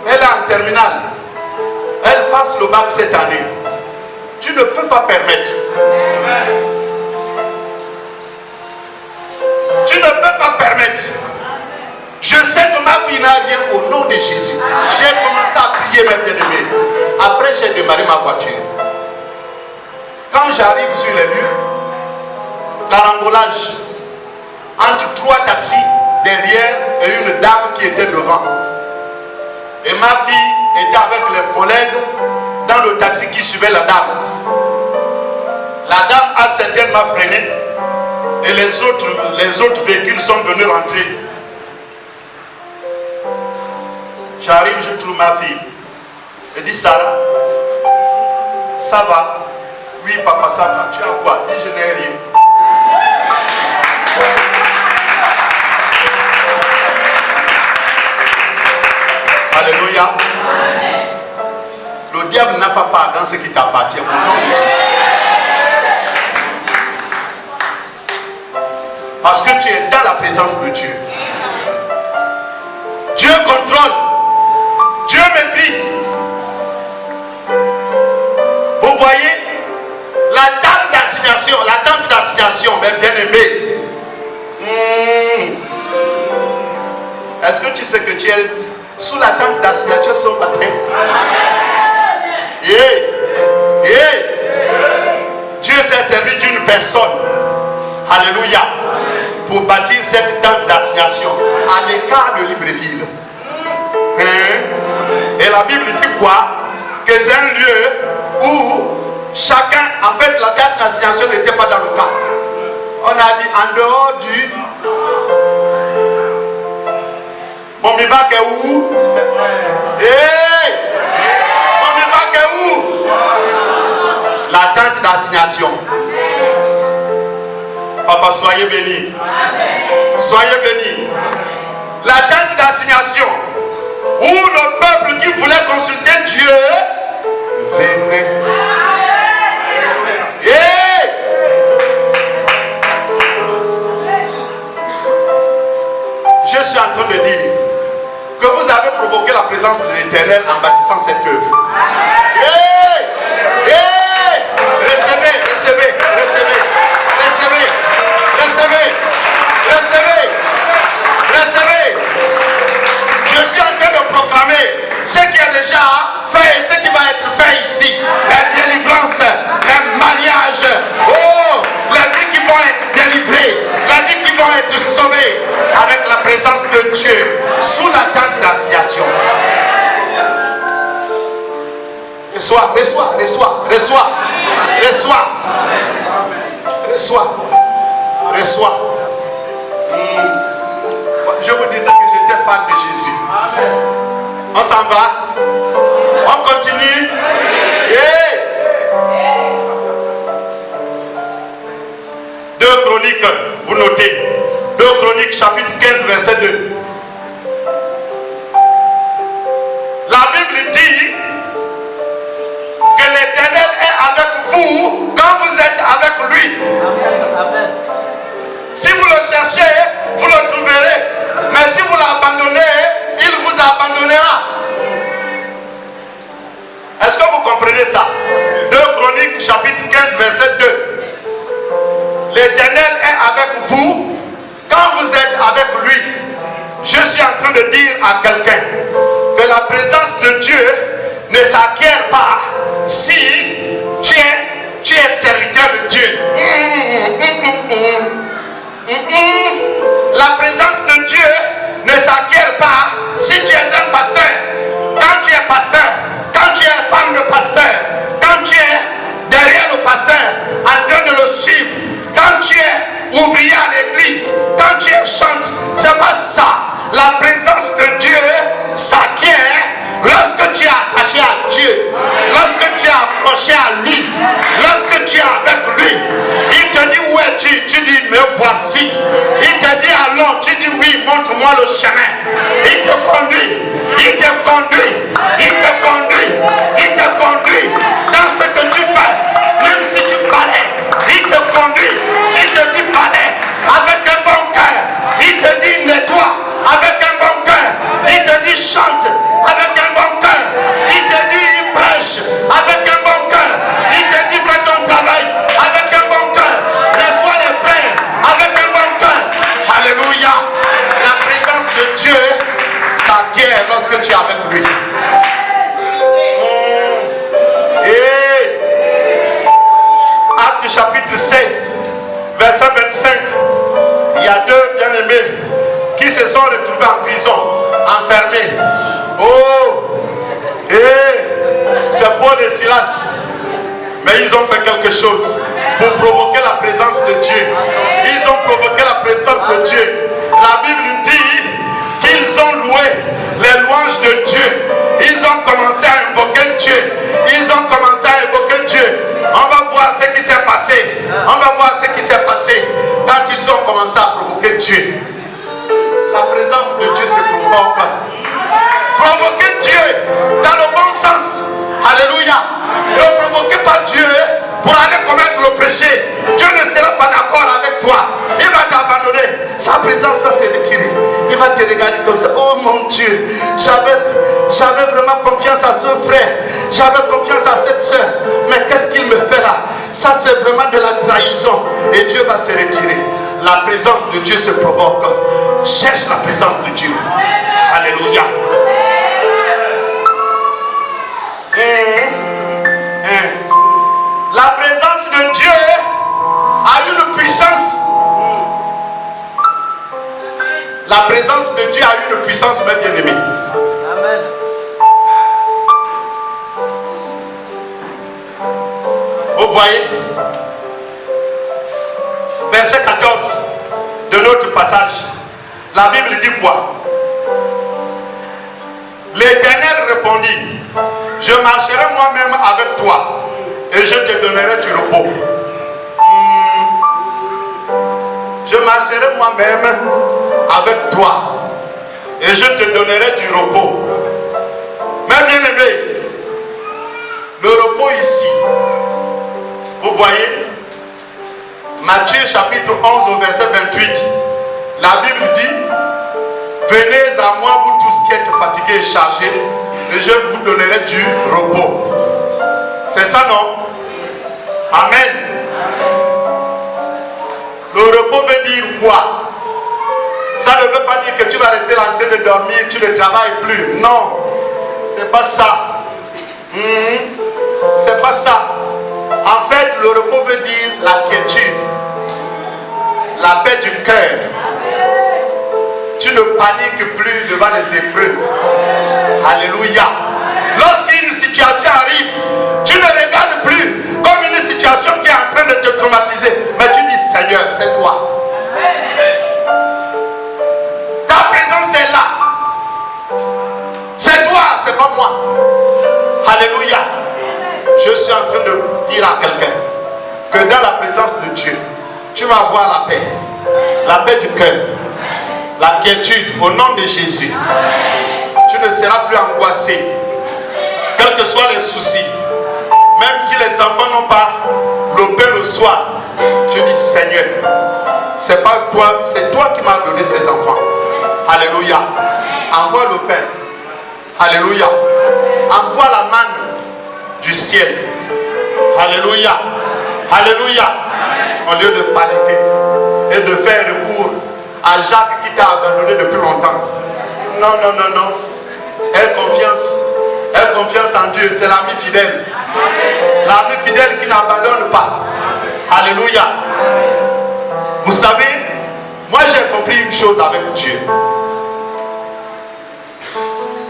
elle est en terminale. Elle passe le bac cette année. Tu ne peux pas permettre. Tu ne peux pas permettre. Je sais que ma fille n'a rien au nom de Jésus. J'ai commencé à prier, mes bien-aimés. Après, j'ai démarré ma voiture. Quand j'arrive sur les lieux, carambolage entre 3 taxis derrière et une dame qui était devant. Et ma fille était avec les collègues dans le taxi qui suivait la dame. La dame a certainement freiné. Et les autres véhicules sont venus rentrer. J'arrive, je trouve ma fille. Elle dit Sarah, ça va? Oui papa, ça va. Tu as quoi? Je dis je n'ai rien. Alléluia. Le diable n'a pas part dans ce qui t'appartient au nom de Jésus. Parce que tu es dans la présence de Dieu. Dieu contrôle. Dieu maîtrise. Vous voyez, la tente d'assignation, mes bien-aimés. Est-ce que tu sais que tu es sous la tente d'assignation ce matin? Dieu s'est servi d'une personne. Alléluia. Pour bâtir cette tente d'assignation à l'écart de Libreville. Et la Bible dit quoi? Que c'est un lieu où chacun, en fait la tente d'assignation n'était pas dans le camp. On a dit en dehors du Mon mivak est où? Mon mivak est où? La tente d'assignation. Papa, soyez bénis. Soyez bénis. La tente d'assignation où le peuple qui voulait consulter Dieu venait. Je suis en train de dire que vous avez provoqué la présence de l'Éternel en bâtissant cette œuvre. Recevez, recevez, recevez, recevez, recevez, recevez, recevez. Je suis en train de proclamer ce qui est déjà fait et ce qui va être fait ici. La délivrance, le mariage, oh, les vies qui vont être délivrées, les vies qui vont être sauvées avec la présence de Dieu sous la tente d'assignation. Reçois, reçois, reçois, reçois, reçois, reçois, reçois. Je vous disais que j'étais fan de Jésus. On s'en va? On continue? Yeah. 2 Chroniques, vous notez. 2 Chroniques, chapitre 15, verset 2. La Bible dit que l'Éternel est avec vous quand vous êtes avec lui. Amen. Si vous le cherchez, vous le trouverez. Mais si vous l'abandonnez, il vous abandonnera. Est-ce que vous comprenez ça? 2 Chroniques, chapitre 15, verset 2. L'Éternel est avec vous quand vous êtes avec lui. Je suis en train de dire à quelqu'un que la présence de Dieu ne s'acquiert pas si tu es serviteur de Dieu. La présence de Dieu ne s'acquiert pas si tu es un pasteur. Quand tu es pasteur, quand tu es femme de pasteur, quand tu es derrière le pasteur en train de le suivre, quand tu es ouvrier à l'église, quand tu es chante, c'est pas ça. La présence de Dieu s'acquiert lorsque tu es attaché à Dieu, lorsque tu es accroché à lui, lorsque tu es avec lui. Il te dit où es-tu? Tu dis me voici. Il te dit allons, tu dis oui, montre-moi le chemin. Il te conduit, il te conduit, il te conduit, il te conduit dans ce que tu fais. Même si tu balais, il te conduit, il te dit balais avec un bon cœur, il te dit nettoie avec un bon cœur, il te dit chante avec un bon cœur, il te dit prêche avec un bon cœur, il te dit fais ton travail avec un bon cœur, reçois les frères avec un bon cœur. Alléluia. La présence de Dieu s'acquiert lorsque tu es avec lui. Et Acte chapitre 16 verset 25, il y a deux bien-aimés qui se sont retrouvés en prison, enfermés. Oh, c'est Paul et Silas. Mais ils ont fait quelque chose pour provoquer la présence de Dieu. Ils ont provoqué la présence de Dieu. La Bible dit qu'ils ont loué les louanges de Dieu. Ils ont commencé à invoquer Dieu. Ils ont commencé à invoquer Dieu. On va voir ce qui s'est passé. On va voir ce qui s'est passé quand ils ont commencé à provoquer Dieu. La présence de Dieu se provoque. Provoquez Dieu dans le bon sens. Alléluia. Ne provoquez pas Dieu pour aller commettre le péché. Dieu ne sera pas d'accord avec toi. Il va t'abandonner. Sa présence va se retirer. Il va te regarder comme ça. Oh mon Dieu, j'avais vraiment confiance à ce frère. J'avais confiance à cette soeur. Mais qu'est-ce qu'il me fait là? Ça c'est vraiment de la trahison. Et Dieu va se retirer. La présence de Dieu se provoque. Cherche la présence de Dieu. Alléluia. La présence de Dieu a une puissance. La présence de Dieu a une puissance, mes bien-aimés. Amen. Vous voyez, verset 14 de notre passage, la Bible dit quoi? L'Éternel répondit: je marcherai moi-même avec toi et je te donnerai du repos. je marcherai moi-même avec toi et je te donnerai du repos. Mais bien aimé, le repos ici, vous voyez, Matthieu chapitre 11 au verset 28, la Bible dit, venez à moi vous tous qui êtes fatigués et chargés, et je vous donnerai du repos. C'est ça, non? Amen. Le repos veut dire quoi? Ça ne veut pas dire que tu vas rester là en train de dormir, tu ne travailles plus. Non, c'est pas ça. C'est pas ça. En fait, le repos veut dire la quiétude, la paix du cœur. Tu ne paniques plus devant les épreuves. Alléluia. Lorsqu'une situation arrive, tu ne regardes plus comme une situation qui est en train de te traumatiser, mais tu dis Seigneur, c'est toi. Ta présence est là. C'est toi, c'est pas moi. Alléluia. Je suis en train de dire à quelqu'un que dans la présence de Dieu, tu vas avoir la paix du cœur, la quiétude au nom de Jésus. Tu ne seras plus angoissé, quels que soient les soucis. Même si les enfants n'ont pas le pain le soir, tu dis Seigneur, c'est pas toi, c'est toi qui m'as donné ces enfants. Alléluia. Envoie le pain. Alléluia. Envoie la manne du ciel. Alléluia. Alléluia. Au lieu de paniquer et de faire recours à Jacques qui t'a abandonné depuis longtemps. Non, non, non, non. Aie confiance en Dieu. C'est l'ami fidèle. L'ami fidèle qui n'abandonne pas. Alléluia. Vous savez, moi j'ai compris une chose avec Dieu.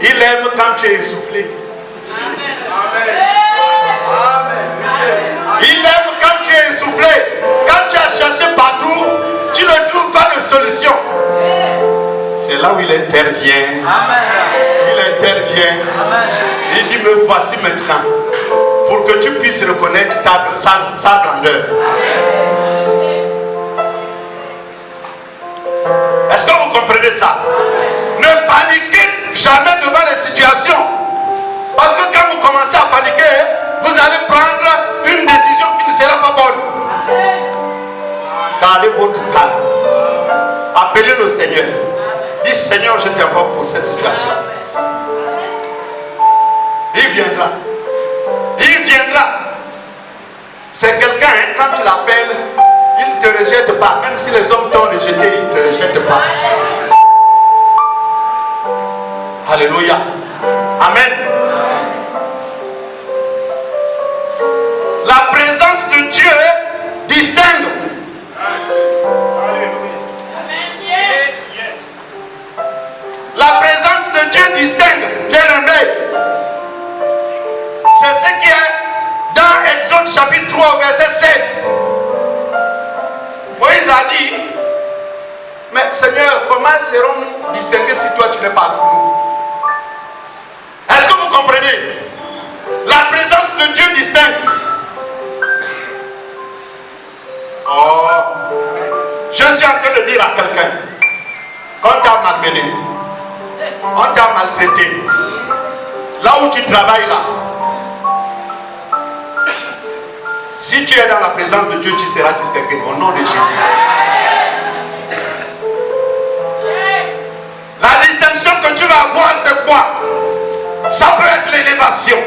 Il aime quand tu es essoufflé. Il aime quand tu es essoufflé. Quand tu as cherché partout, tu ne trouves pas de solution. C'est là où il intervient. Il intervient. Il dit, me voici maintenant. Pour que tu puisses reconnaître sa grandeur. Est-ce que vous comprenez ça? Ne paniquez jamais devant les situations. Parce que quand vous commencez à paniquer, vous allez prendre une décision qui ne sera pas bonne. Gardez votre calme. Appelez le Seigneur. Dis Seigneur, je t'invoque pour cette situation. Il viendra. Il viendra. C'est quelqu'un, hein, quand tu l'appelles, il ne te rejette pas. Même si les hommes t'ont rejeté, il ne te rejette pas. Alléluia. Amen. La présence de Dieu distingue. La présence de Dieu distingue, bien aimé. C'est ce qui est dans Exode chapitre 3 verset 16. Moïse a dit, mais Seigneur, comment serons-nous distingués si toi tu n'es pas avec nous? Est-ce que vous comprenez? La présence de Dieu distingue. Oh, je suis en train de dire à quelqu'un, on t'a malmené, on t'a maltraité, là où tu travailles là, si tu es dans la présence de Dieu, tu seras distingué au nom de Jésus. La distinction que tu vas avoir, c'est quoi? Ça peut être l'élévation.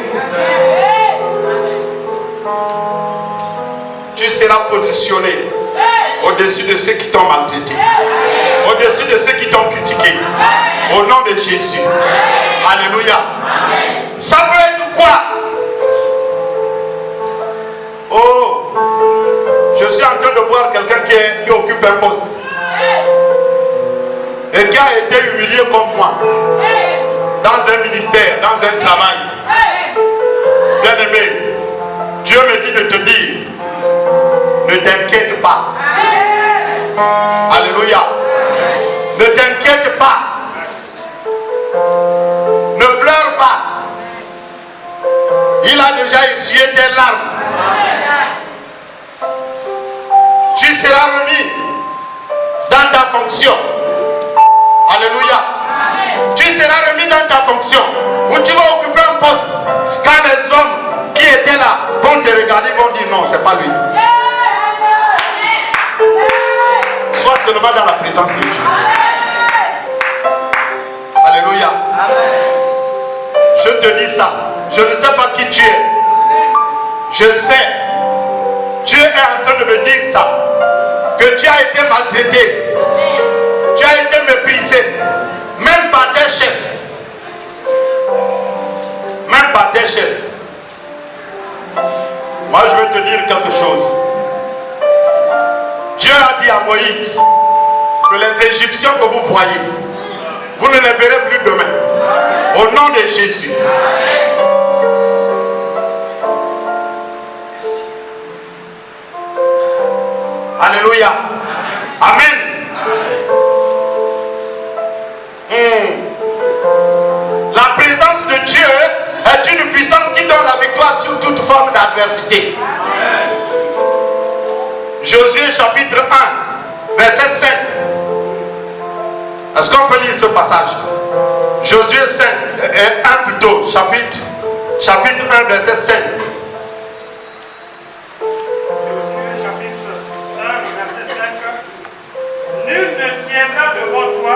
Tu seras positionné au-dessus de ceux qui t'ont maltraité, au-dessus de ceux qui t'ont critiqué, au nom de Jésus. Alléluia. Ça peut être quoi? Oh, je suis en train de voir quelqu'un qui occupe un poste et qui a été humilié comme moi dans un ministère, dans un travail. Bien aimé, Dieu me dit de te dire, ne t'inquiète pas. Alléluia. Ne t'inquiète pas. Ne pleure pas. Il a déjà essuyé tes larmes. Tu seras remis. dans ta fonction. Alléluia. Tu seras remis dans ta fonction. Où tu vas occuper un poste. Quand les hommes qui étaient là vont te regarder, ils vont dire non, c'est pas lui. Sois seulement dans la présence de Dieu. Alléluia. Je te dis ça. Je ne sais pas qui tu es. Je sais. Dieu est en train de me dire ça. Que tu as été maltraité. Tu as été méprisé. Même par tes chefs. Même par tes chefs. Moi je vais te dire quelque chose. Dieu a dit à Moïse que les Égyptiens que vous voyez, vous ne les verrez plus demain. Au nom de Jésus. Alléluia. Amen. La présence de Dieu est une puissance qui donne la victoire sur toute forme d'adversité. Josué chapitre 1, verset 5. Est-ce qu'on peut lire ce passage? Josué 5, 1 plutôt, chapitre 1, verset 5. Josué chapitre 1, verset 5. Nul ne tiendra devant toi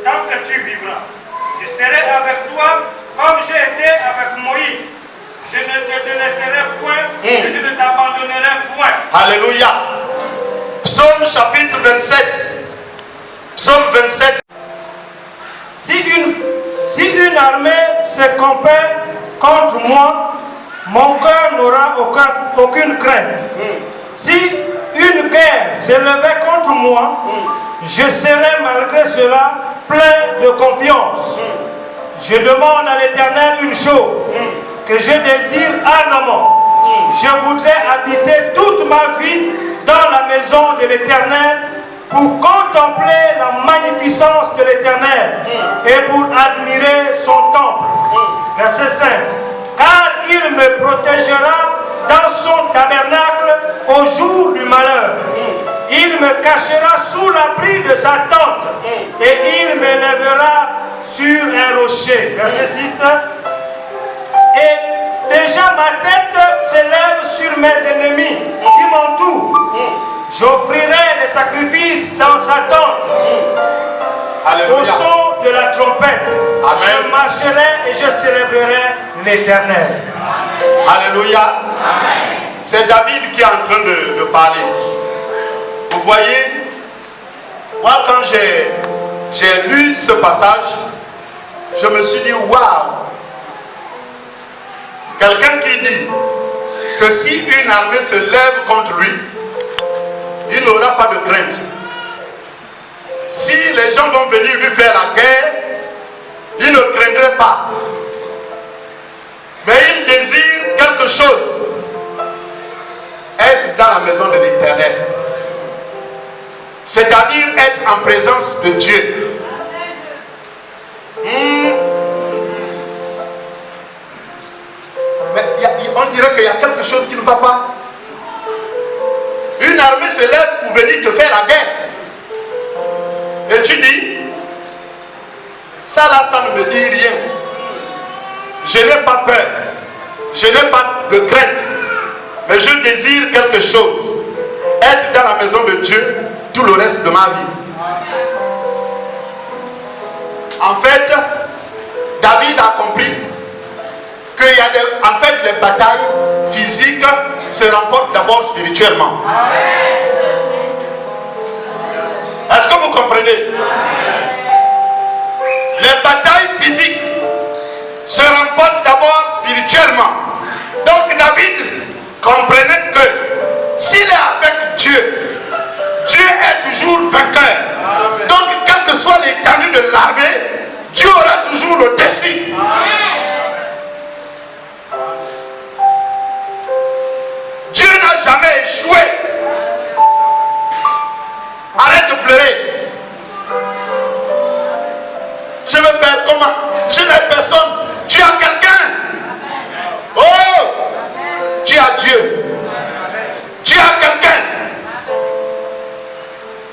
tant que tu vivras. Je serai avec toi comme j'ai été avec Moïse. Je ne te délaisserai point et je ne t'abandonnerai point. Alléluia. Psaume chapitre 27. Psaume 27. Si une armée se compare contre moi, mon cœur n'aura aucune crainte. Si une guerre se levait contre moi, je serai malgré cela plein de confiance. Je demande à l'Éternel une chose que je désire ardemment. Je voudrais habiter toute ma vie dans la maison de l'Éternel pour contempler la magnificence de l'Éternel et pour admirer son temple. Verset 5. Car il me protégera dans son tabernacle au jour du malheur. Il me cachera sous l'abri de sa tente et il m'élèvera sur un rocher. Verset 6. Et déjà ma tête s'élève sur mes ennemis qui m'entourent. J'offrirai des sacrifices dans sa tente. Alléluia. Au son de la trompette. Amen. Je marcherai et je célébrerai l'Éternel. Alléluia. C'est David qui est en train de parler. Vous voyez, moi quand j'ai lu ce passage, je me suis dit waouh. Quelqu'un qui dit que si une armée se lève contre lui, il n'aura pas de crainte. Si les gens vont venir lui faire la guerre, il ne craindrait pas. Mais il désire quelque chose. Être dans la maison de l'Éternel. C'est-à-dire être en présence de Dieu. Mais on dirait qu'il y a quelque chose qui ne va pas. Une armée se lève pour venir te faire la guerre. Et tu dis, ça là, ça ne me dit rien. Je n'ai pas peur. Je n'ai pas de crainte. Mais je désire quelque chose. Être dans la maison de Dieu tout le reste de ma vie. En fait, David a compris qu'il y a en fait les batailles physiques se remportent d'abord spirituellement. Est-ce que vous comprenez? Les batailles physiques se remportent d'abord spirituellement. Donc David comprenait que s'il est avec Dieu, Dieu est toujours vainqueur. Donc quelle que soit l'étendue de l'armée, Dieu aura toujours le dessus. Dieu n'a jamais échoué. Arrête de pleurer. Je vais faire comment? Je n'ai personne. Tu as quelqu'un. Oh! Tu as Dieu. Tu as quelqu'un.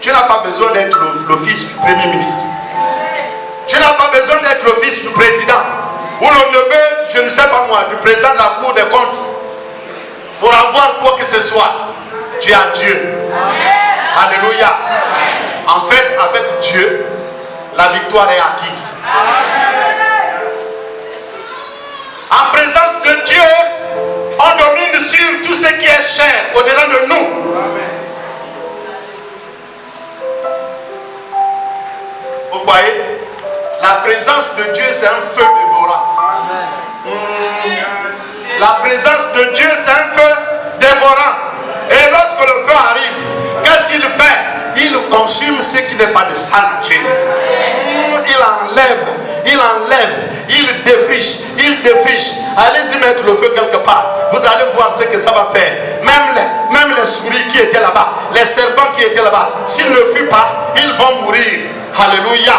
Tu Tu n'as pas besoin d'être le fils du premier ministre. Tu n'as pas besoin d'être le fils du président ou le neveu, je ne sais pas moi, du président de la Cour des comptes pour avoir quoi que ce soit. Tu as Dieu. Alléluia. En fait, avec Dieu, la victoire est acquise. En présence de Dieu, on domine sur tout ce qui est cher au-delà de nous. Vous voyez, la présence de Dieu, c'est un feu dévorant. La présence de Dieu, c'est un feu dévorant. Et lorsque le feu arrive, qu'est-ce qu'il fait? Il consume ce qui n'est pas de sa nature. Il enlève, il défriche. Allez-y mettre le feu quelque part. Vous allez voir ce que ça va faire. Même les souris qui étaient là-bas, les serpents qui étaient là-bas, s'ils ne fuient pas, ils vont mourir. Alléluia.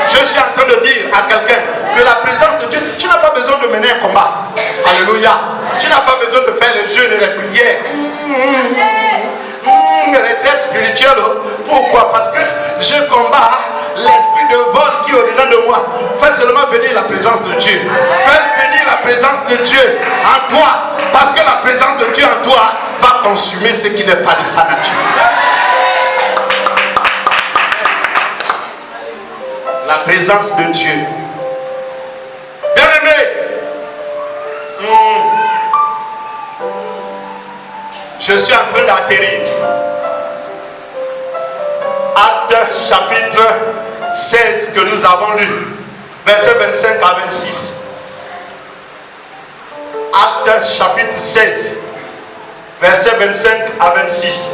Je suis en train de dire à quelqu'un que la présence de Dieu, tu n'as pas besoin de mener un combat. Alléluia. Tu n'as pas besoin de faire les jeûnes et les prières. Retraite spirituelle. Pourquoi? Parce que je combats l'esprit de vol qui est au-dedans de moi. Fais seulement venir la présence de Dieu. Fais venir la présence de Dieu en toi. Parce que la présence de Dieu en toi va consumer ce qui n'est pas de sa nature. La présence de Dieu. Bien-aimé, je suis en train d'atterrir. Actes chapitre 16 que nous avons lu, versets 25 à 26. Actes chapitre 16, versets 25 à 26.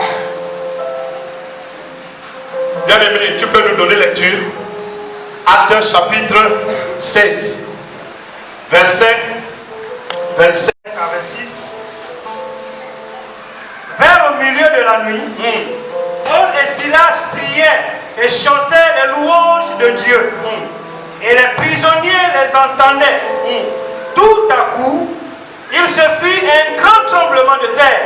Bien-aimé, tu peux nous donner lecture? Actes chapitre 16, verset 25 à 26. Vers le milieu de la nuit, Paul et Silas priaient et chantaient les louanges de Dieu. Et les prisonniers les entendaient. Tout à coup, il se fit un grand tremblement de terre,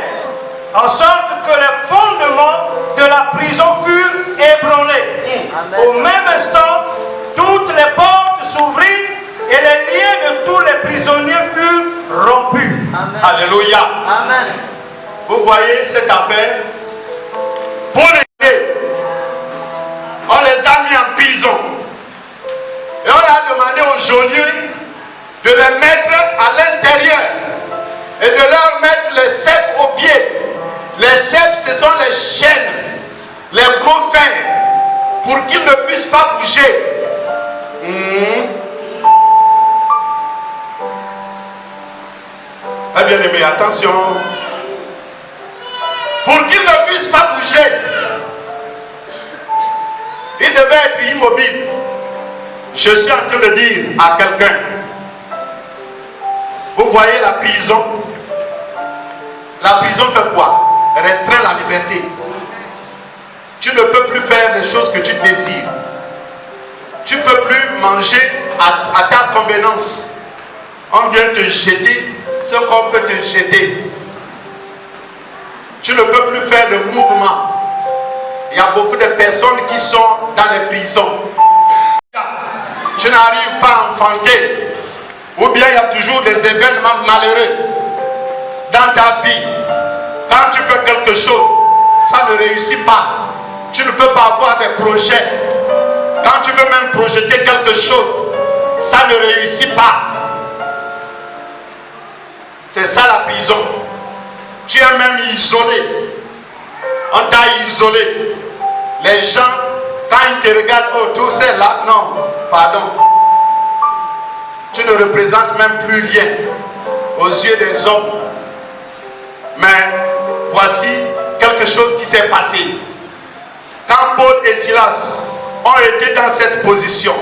en sorte que les fondements de la prison furent ébranlés. Au même instant, toutes les portes s'ouvrirent et les liens de tous les prisonniers furent rompus. Amen. Alléluia. Amen. Vous voyez cette affaire? Pour les aider, on les a mis en prison. Et on a demandé aux geôliers de les mettre à l'intérieur et de leur mettre les cèpes aux pieds. Les cèpes, ce sont les chaînes, les gros fers, pour qu'ils ne puissent pas bouger. Eh bien aimé, attention. Pour qu'ils ne puissent pas bouger, ils devaient être immobiles. Je suis en train de dire à quelqu'un, vous voyez la prison? La prison fait quoi? Restreint la liberté. Tu ne peux plus faire les choses que tu désires. Tu ne peux plus manger à ta convenance. On vient te jeter ce qu'on peut te jeter. Tu ne peux plus faire de mouvement. Il y a beaucoup de personnes qui sont dans les prisons. Tu n'arrives pas à enfanter. Ou bien il y a toujours des événements malheureux dans ta vie. Quand tu fais quelque chose, ça ne réussit pas. Tu ne peux pas avoir des projets. Quand tu veux même projeter quelque chose, ça ne réussit pas. C'est ça la prison. Tu es même isolé. On t'a isolé. Les gens, quand ils te regardent, oh, tout c'est là. Non, pardon. Tu ne représentes même plus rien aux yeux des hommes. Mais voici quelque chose qui s'est passé. Quand Paul et Silas ont été dans cette position,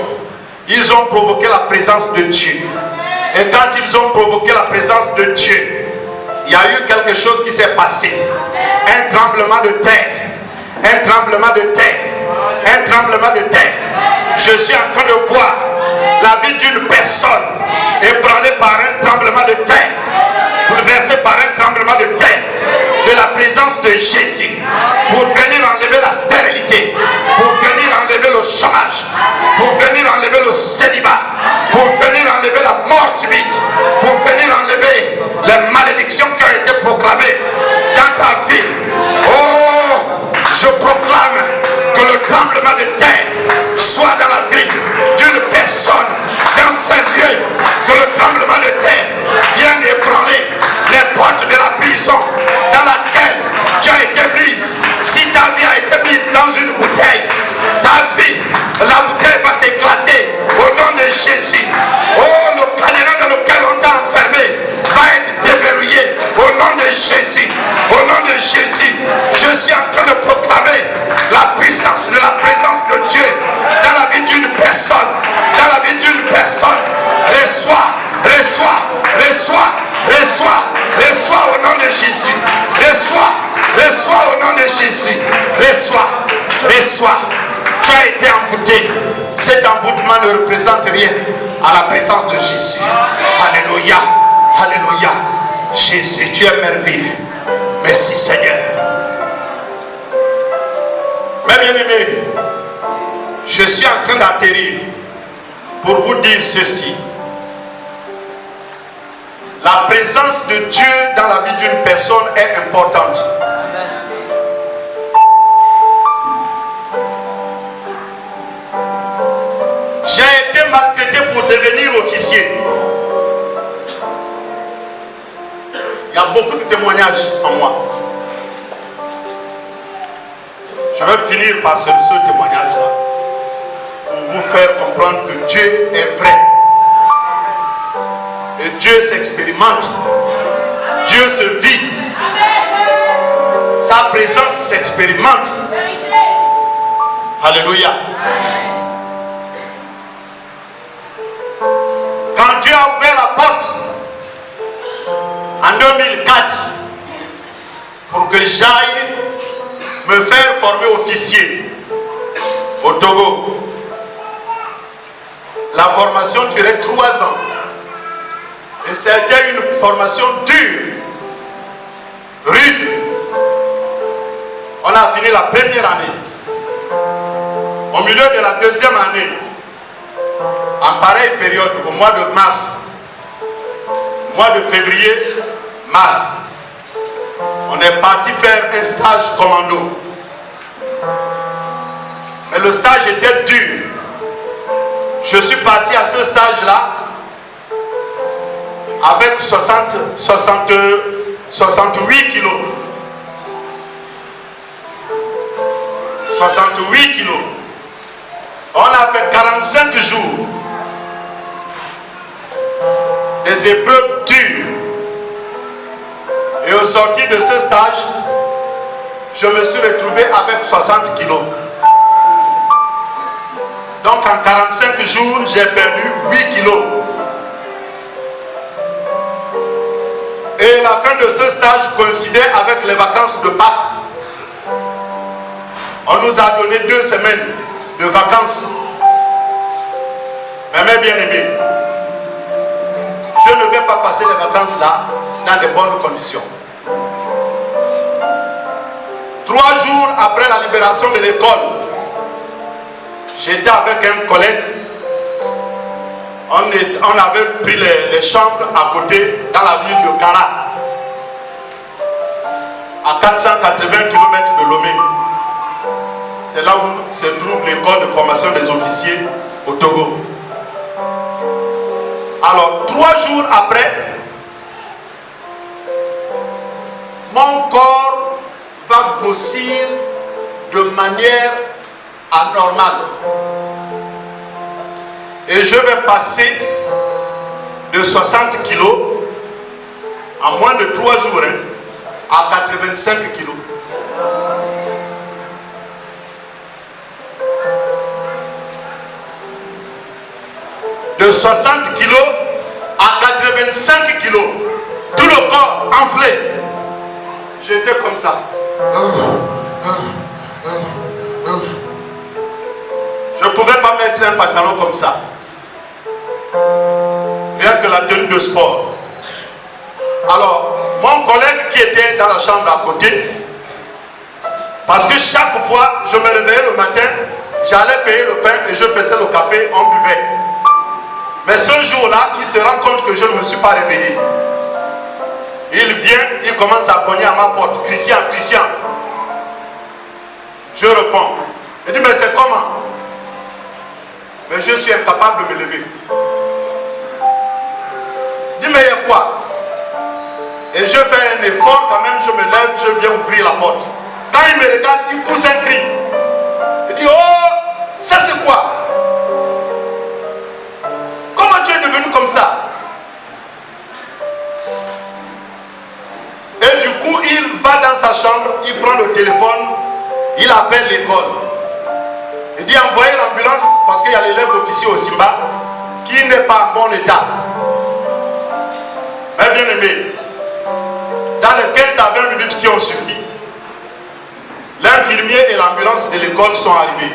ils ont provoqué la présence de Dieu. Et quand ils ont provoqué la présence de Dieu, il y a eu quelque chose qui s'est passé. Un tremblement de terre. Un tremblement de terre. Un tremblement de terre. Je suis en train de voir la vie d'une personne ébranlée par un tremblement de terre, bouleversée par un tremblement de terre, de la présence de Jésus, pour venir enlever la stérilité, chômage, pour venir enlever le célibat, pour venir enlever la mort subite, pour venir enlever les malédictions qui ont été proclamées dans ta vie. Oh, je proclame que le tremblement de terre soit dans la vie d'une personne, dans ce lieu, que le tremblement de terre vienne ébranler les portes de la prison dans laquelle tu as été mise. Si ta vie a été mise dans une bouteille, ta vie, la bouteille va s'éclater au nom de Jésus. Oh, le cadenas dans lequel on t'a enfermé va être déverrouillé au nom de Jésus. Au nom de Jésus, je suis en train de proclamer la puissance de la présence de Dieu dans la vie d'une personne. Dans la vie d'une personne. Reçois, reçois, reçois, reçois, reçois au nom de Jésus. Reçois, reçois au nom de Jésus. Reçois, reçois. Tu as été envoûté. Cet envoûtement ne représente rien à la présence de Jésus. Alléluia, alléluia. Jésus, tu es merveilleux. Merci Seigneur. Mes bien-aimés, je suis en train d'atterrir pour vous dire ceci. La présence de Dieu dans la vie d'une personne est importante. J'ai été maltraité pour devenir officier. Il y a beaucoup de témoignages en moi. Je vais finir par ce témoignage-là pour vous faire comprendre que Dieu est vrai. Et Dieu s'expérimente. Dieu se vit. Sa présence s'expérimente. Alléluia. Quand Dieu a ouvert la porte en 2004 pour que j'aille me faire former officier au Togo, la formation durait 3 ans. Et c'était une formation dure, rude. On a fini la première année. Au milieu de la deuxième année, en pareille période, au mois de mars, mois de février, mars, on est parti faire un stage commando. Mais le stage était dur. Je suis parti à ce stage-là avec 68 kilos. 68 kilos. On a fait 45 jours. Des épreuves dures. Et au sortir de ce stage, je me suis retrouvé avec 60 kilos. Donc en 45 jours, j'ai perdu 8 kilos. Et la fin de ce stage coïncidait avec les vacances de Pâques. On nous a donné 2 semaines de vacances. Mais mes bien-aimés, je ne vais pas passer les vacances là dans de bonnes conditions. 3 jours après la libération de l'école, j'étais avec un collègue. On avait pris les chambres à côté dans la ville de Kara, à 480 km de Lomé. C'est là où se trouve l'école de formation des officiers au Togo. Alors, 3 jours après, mon corps va grossir de manière anormale. Et je vais passer de 60 kilos en moins de 3 jours à 85 kilos. De 60 kilos à 85 kilos. Tout le corps enflé. J'étais comme ça. Je ne pouvais pas mettre un pantalon comme ça. Rien que la tenue de sport. Alors, mon collègue qui était dans la chambre à côté, parce que chaque fois je me réveillais le matin, J'allais payer le pain et je faisais le café, on buvait. Mais ce jour-là, il se rend compte que je ne me suis pas réveillé. Il vient, il commence à cogner à ma porte. Christian, Christian. Je réponds. Il dit, mais c'est comment? Mais je suis incapable de me lever. Il dit, mais il y a quoi? Et je fais un effort quand même, je me lève, je viens ouvrir la porte. Quand il me regarde, il pousse un cri. Il dit, oh, ça c'est quoi? Comment tu es devenu comme ça? Et du coup, il va dans sa chambre, il prend le téléphone, il appelle l'école. Il dit, envoyez l'ambulance, parce qu'il y a l'élève officier au Simba qui n'est pas en bon état. Mais bien aimé, dans les 15 à 20 minutes qui ont suivi, l'infirmier et l'ambulance de l'école sont arrivés.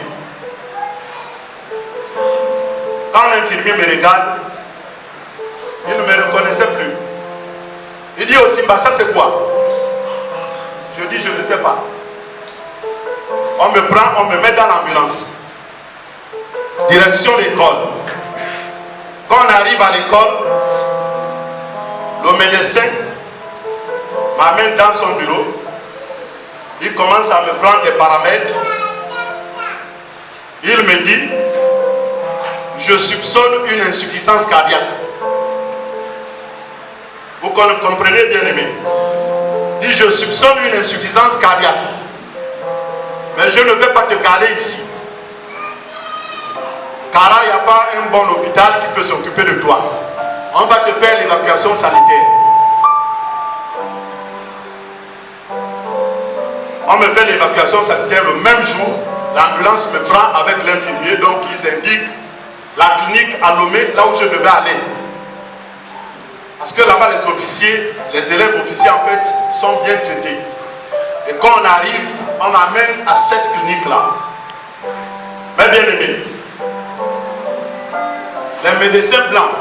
Quand l'infirmier me regarde, il ne me reconnaissait plus. Il dit au Simba, ça c'est quoi? Je dis, je ne sais pas. On me prend, on me met dans l'ambulance. Direction l'école. Quand on arrive à l'école, le médecin m'amène dans son bureau. Il commence à me prendre des paramètres. Il me dit, je soupçonne une insuffisance cardiaque. Vous comprenez, bien aimé? Il dit, je soupçonne une insuffisance cardiaque. Mais je ne vais pas te garder ici. Car il n'y a pas un bon hôpital qui peut s'occuper de toi. On va te faire l'évacuation sanitaire. On me fait l'évacuation sanitaire le même jour. L'ambulance me prend avec l'infirmier. Donc ils indiquent la clinique à Lomé, là où je devais aller. Parce que là-bas les officiers, les élèves officiers en fait sont bien traités. Et quand on arrive, on m'amène à cette clinique-là. Mais bien aimé, les médecins blancs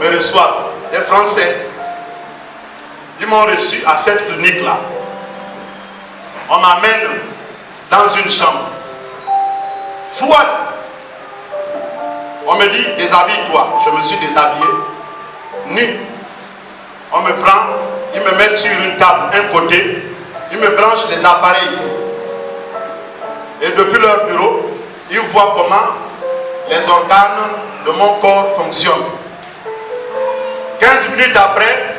me reçoivent, les Français. Ils m'ont reçu à cette clinique-là. On m'amène dans une chambre. Fouad. On me dit, déshabille-toi. Je me suis déshabillé. Nu. On me prend, ils me mettent sur une table, un côté. Ils me branchent les appareils. Et depuis leur bureau, ils voient comment les organes de mon corps fonctionnent. 15 minutes après,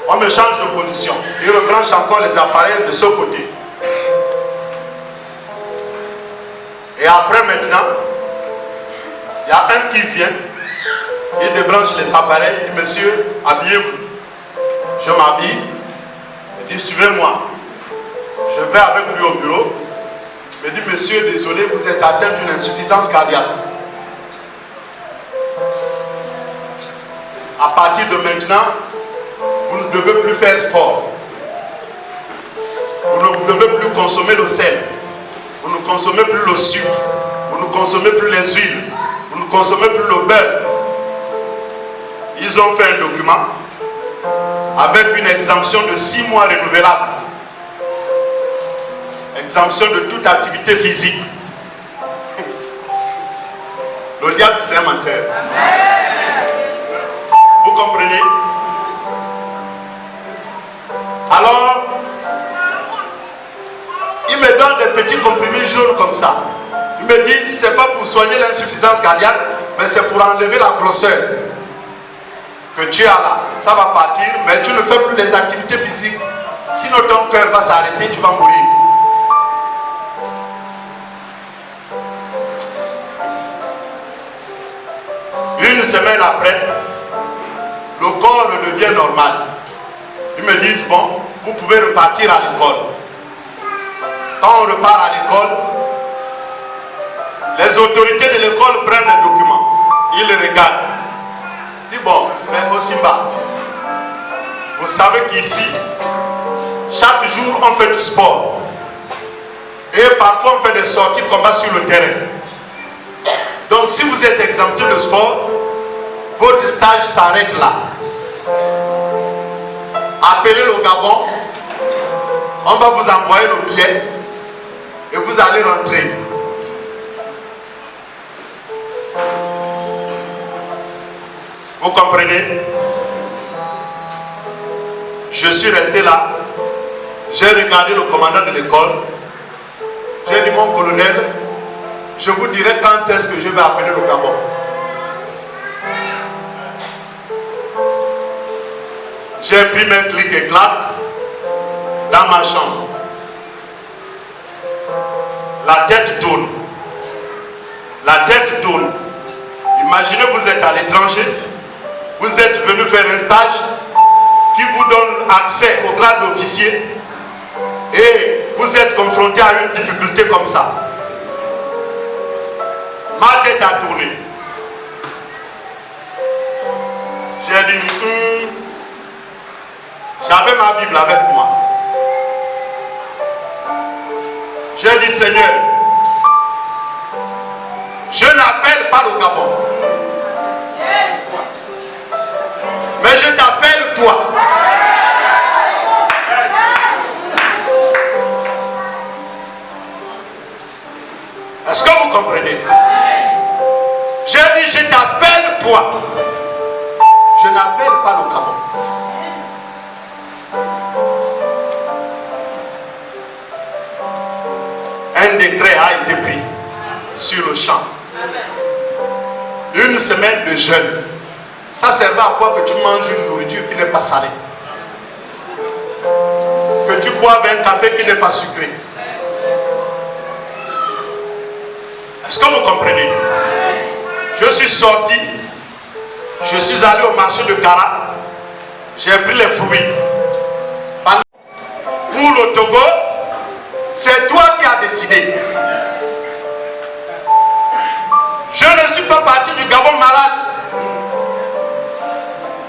on me change de position. Ils rebranchent encore les appareils de ce côté. Et après maintenant, il y a un qui vient, il débranche les appareils, il dit, monsieur, habillez-vous. Je m'habille, il dit, suivez-moi. Je vais avec lui au bureau. Il me dit, monsieur, désolé, vous êtes atteint d'une insuffisance cardiaque. À partir de maintenant, vous ne devez plus faire sport. Vous ne devez plus consommer le sel. Vous ne consommez plus le sucre. Vous ne consommez plus les huiles. Vous ne consommez plus le beurre. Ils ont fait un document avec une exemption de 6 mois renouvelable. Exemption de toute activité physique. Le diable, c'est un menteur. Vous comprenez? Alors, ils me donnent des petits comprimés jaunes comme ça. Ils me disent, c'est pas pour soigner l'insuffisance cardiaque, mais c'est pour enlever la grosseur que tu as là. Ça va partir, mais tu ne fais plus les activités physiques. Sinon ton cœur va s'arrêter, tu vas mourir. Une semaine après, le corps redevient normal. Ils me disent, bon, vous pouvez repartir à l'école. Quand on repart à l'école, les autorités de l'école prennent les documents. Ils les regardent. Ils disent, bon, mais au Simba, vous savez qu'ici, chaque jour, on fait du sport. Et parfois, on fait des sorties de combat sur le terrain. Donc, si vous êtes exempté de sport, votre stage s'arrête là. Appelez le Gabon, on va vous envoyer le billet et vous allez rentrer. Vous comprenez? Je suis resté là. J'ai regardé le commandant de l'école. J'ai dit, mon colonel, je vous dirai quand est-ce que je vais appeler le Gabon. J'ai pris mes clics et claques dans ma chambre. La tête tourne. La tête tourne. Imaginez, vous êtes à l'étranger. Vous êtes venu faire un stage qui vous donne accès au grade d'officier. Et vous êtes confronté à une difficulté comme ça. Ma tête a tourné. J'ai dit, j'avais ma Bible avec moi. J'ai dit, Seigneur, je n'appelle pas le Gabon, mais je t'appelle toi. Est-ce que vous comprenez? J'ai dit, je t'appelle toi. Je n'appelle pas le Gabon. Un décret a été pris sur le champ. Une semaine de jeûne. Ça servait à quoi que tu manges une nourriture qui n'est pas salée? Que tu boives un café qui n'est pas sucré? Est-ce que vous comprenez? Je suis sorti, je suis allé au marché de Kara, j'ai pris les fruits. Pour le Togo, c'est toi qui as décidé. Je ne suis pas parti du Gabon malade.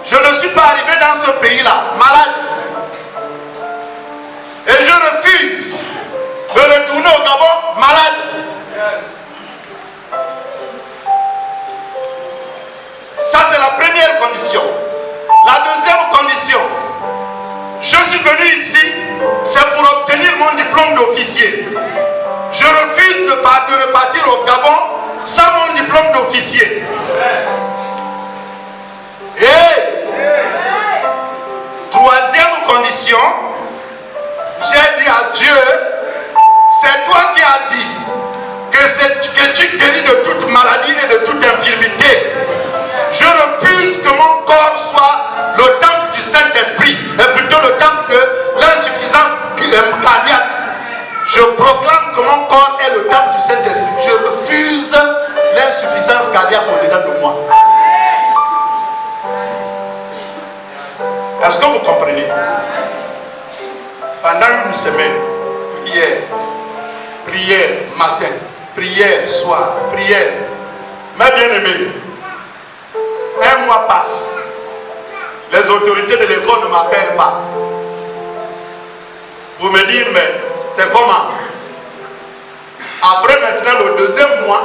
Je ne suis pas arrivé dans ce pays-là malade. Et je refuse de retourner au Gabon malade. Ça, c'est la première condition. La deuxième condition, je suis venu ici, c'est pour obtenir mon diplôme d'officier. Je refuse de repartir au Gabon sans mon diplôme d'officier. Et troisième condition, j'ai dit à Dieu, c'est toi qui as dit que tu guéris de toute maladie et de toute infirmité. Je refuse que mon corps soit le temple du Saint-Esprit, et plutôt le temple de l'insuffisance cardiaque. Je proclame que mon corps est le temple du Saint-Esprit. Je refuse l'insuffisance cardiaque au-delà de moi. Est-ce que vous comprenez? Pendant une semaine, prière, prière matin, prière soir, prière. Mes bien-aimés, un mois passe. Les autorités de l'école ne m'appellent pas. Vous me dites, mais c'est comment? Après maintenant le deuxième mois,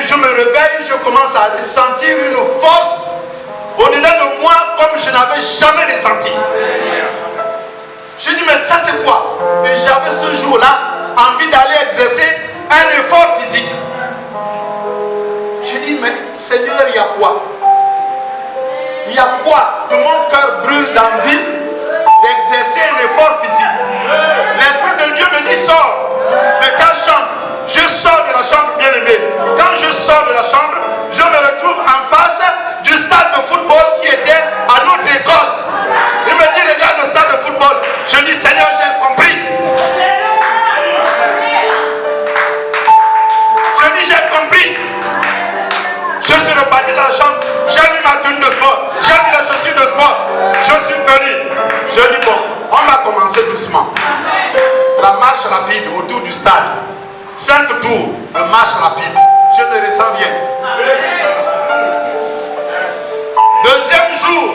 je me réveille, je commence à ressentir une force au-delà de moi comme je n'avais jamais ressenti. Je dis, mais ça c'est quoi? Et j'avais ce jour-là envie d'aller exercer un effort physique. Je dis, mais Seigneur, il y a quoi? Il y a quoi que mon cœur brûle d'envie d'exercer un effort physique? L'Esprit de Dieu me dit, sors de ta chambre. Je sors de la chambre, bien aimé. Quand je sors de la chambre, je me retrouve en face du stade de football qui était à notre école. Il me dit, regarde le stade de football. Je dis, Seigneur, j'ai compris. Je dis, j'ai compris. Je suis reparti dans la chambre, j'ai mis ma tenue de sport, j'ai mis les chaussures de sport. Je suis venu. Je dis, bon, on va commencer doucement. La marche rapide autour du stade. 5 tours de marche rapide. Je ne ressens rien. Deuxième jour,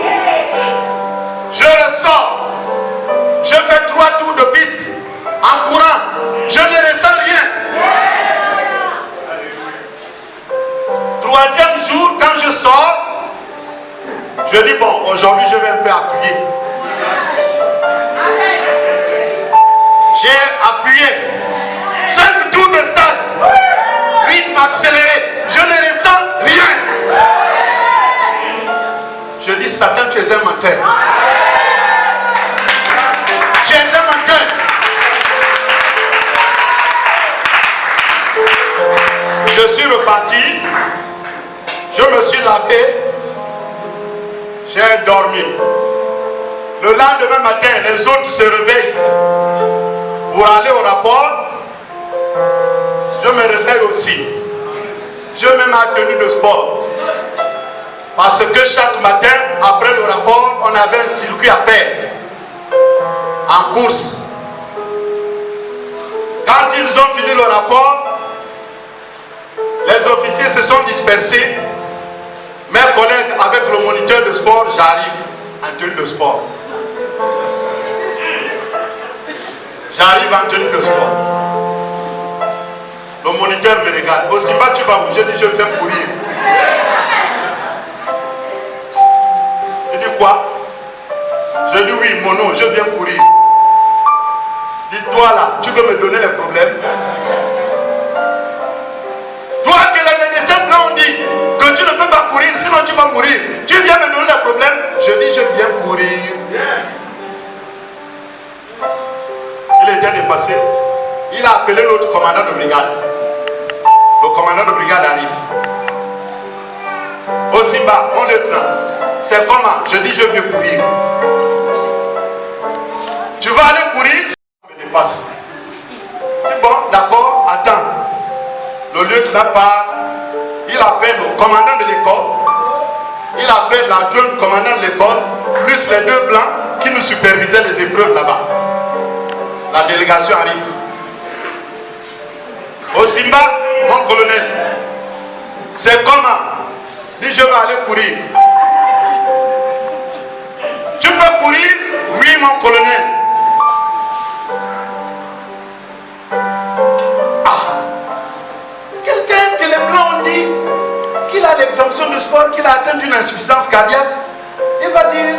je ressors. Je fais 3 tours de piste en courant. Je ne ressens rien. Troisième jour, quand je sors, je dis, bon, aujourd'hui je vais un peu appuyer. J'ai appuyé. 5 tours de stade. Rythme accéléré. Je ne Je suis reparti, je me suis lavé, j'ai dormi. Le lendemain matin, les autres se réveillent pour aller au rapport. Je me réveille aussi. Je mets ma tenue de sport. Parce que chaque matin, après le rapport, on avait un circuit à faire. En course. Quand ils ont fini le rapport, les officiers se sont dispersés. Mes collègues, avec le moniteur de sport, j'arrive en tenue de sport. J'arrive en tenue de sport. Le moniteur me regarde. Aussi bas, tu vas où? Je dis, je viens courir. Il dit quoi? Je dis oui, mon nom, je viens courir. Dis-toi là, tu veux me donner les problèmes? Toi que les médecins blancs ont dit que tu ne peux pas courir, sinon tu vas mourir. Tu viens me donner les problèmes? Je dis, je viens courir. Il était dépassé. Il a appelé l'autre commandant de brigade. Le commandant de brigade arrive. Aussi bas, mon lieutenant, c'est comment? Je dis, je veux courir. Tu vas aller courir? Je me dépasse. Je dis, bon, d'accord, attends. Le lieutenant part. Il appelle le commandant de l'école. Il appelle l'adjoint du commandant de l'école, plus les deux blancs qui nous supervisaient les épreuves là-bas. La délégation arrive. Au Simba, mon colonel, c'est comment? Dit, je vais aller courir. Tu peux courir? Oui, mon colonel. Quelqu'un que les blancs ont dit qu'il a l'exemption de sport, qu'il a atteint une insuffisance cardiaque, il va dire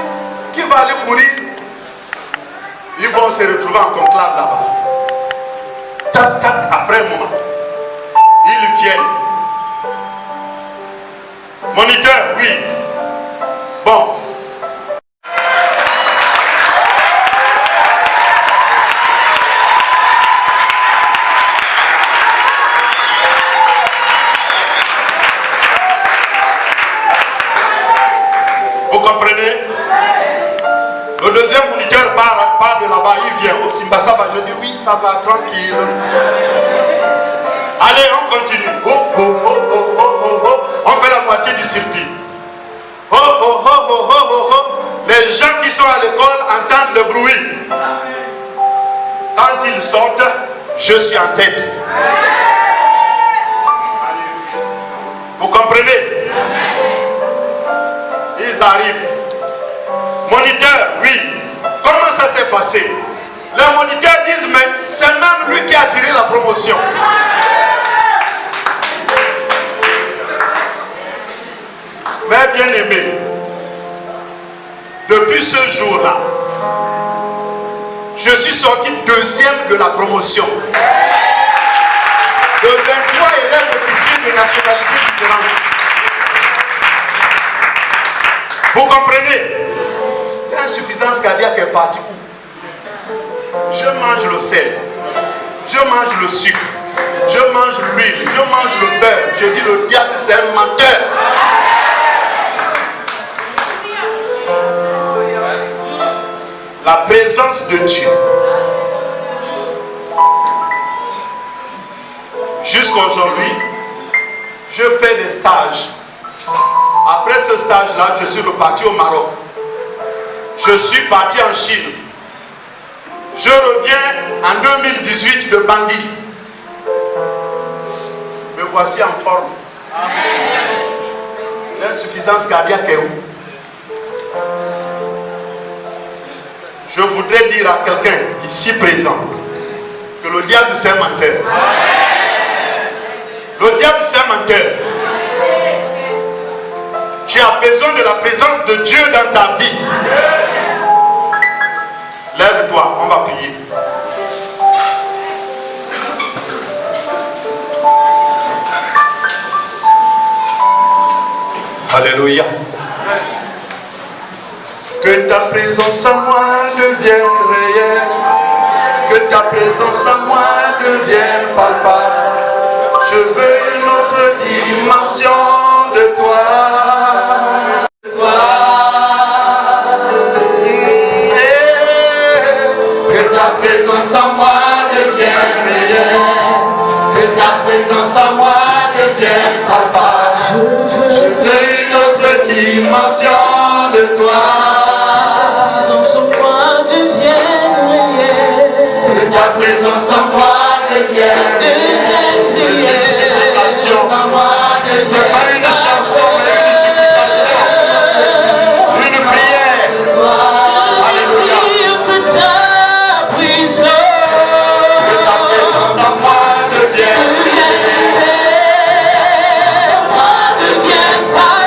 qu'il va aller courir. Ils vont se retrouver en conclave là-bas. Tac, tac, après un moment, ils viennent. Moniteur, oui. Bon. Vous comprenez? Le deuxième moniteur part de là-bas, il vient. Au Simba, ça va? Je dis oui, ça va, tranquille. Allez, on continue. Oh, oh, oh, oh, oh, oh, oh. On fait la moitié du circuit. Oh, oh, oh, oh, oh, oh, oh. Les gens qui sont à l'école entendent le bruit. Quand ils sortent, je suis en tête. Vous comprenez? Ils arrivent. Moniteur, oui. Comment ça s'est passé? Les moniteurs disent, mais c'est même lui qui a tiré la promotion. Mais bien aimé, depuis ce jour-là, je suis sorti deuxième de la promotion. De 23 élèves officiers de nationalités différentes. Vous comprenez? L'insuffisance cardiaque est partie où? Je mange le sel, je mange le sucre, je mange l'huile, je mange le beurre. Je dis le diable c'est un menteur. La présence de Dieu. Jusqu'à aujourd'hui, je fais des stages. Après ce stage-là, je suis reparti au Maroc. Je suis parti en Chine. Je reviens en 2018 de Bangui. Me voici en forme. L'insuffisance cardiaque est où? Je voudrais dire à quelqu'un ici présent que le diable c'est un menteur. Le diable c'est un menteur. Tu as besoin de la présence de Dieu dans ta vie. Lève-toi, on va prier. Alléluia. Que ta présence en moi devienne réelle. Que ta présence en moi devienne palpable. Je veux une autre autre dimension de toi. Que ta présence en moi devienne réelle, que ta présence en moi devienne palpable. Je veux une autre dimension de toi. Ta présence en moi devienne réelle. Que ta présence en moi devienne réelle. C'est une supplication. C'est pas une chanson, mais une supplication. Une prière. Alléluia. Que ta présence En moi devienne devienne pas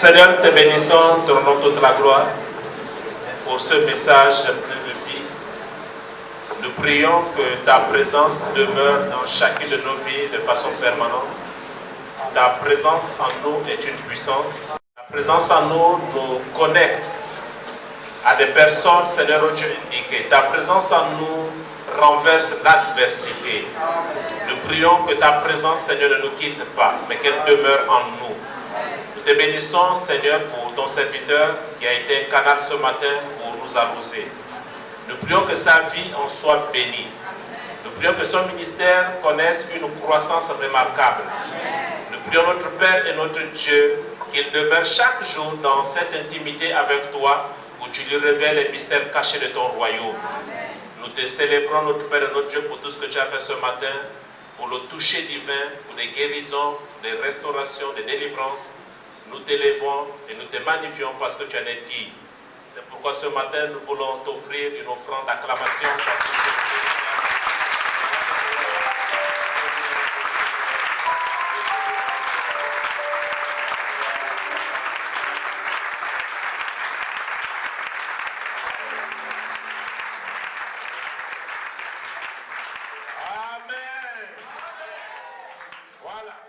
Seigneur, te bénissons, te rendons toute la gloire pour ce message plein de vie. Nous prions que ta présence demeure dans chacune de nos vies de façon permanente. Ta présence en nous est une puissance. Ta présence en nous nous connecte à des personnes, Seigneur, où tu as indiqué. Ta présence en nous renverse l'adversité. Nous prions que ta présence, Seigneur, ne nous quitte pas, mais qu'elle demeure en nous. Nous te bénissons, Seigneur, pour ton serviteur qui a été un canal ce matin pour nous arroser. Nous prions que sa vie en soit bénie. Nous prions que son ministère connaisse une croissance remarquable. Nous prions notre Père et notre Dieu qu'il demeure chaque jour dans cette intimité avec toi où tu lui révèles les mystères cachés de ton royaume. Nous te célébrons, notre Père et notre Dieu, pour tout ce que tu as fait ce matin, pour le toucher divin, pour les guérisons, les restaurations, les délivrances. Nous t'élèvons et nous te magnifions parce que tu en es dit. C'est pourquoi ce matin, nous voulons t'offrir une offrande d'acclamation parce que tu es Amen. Voilà.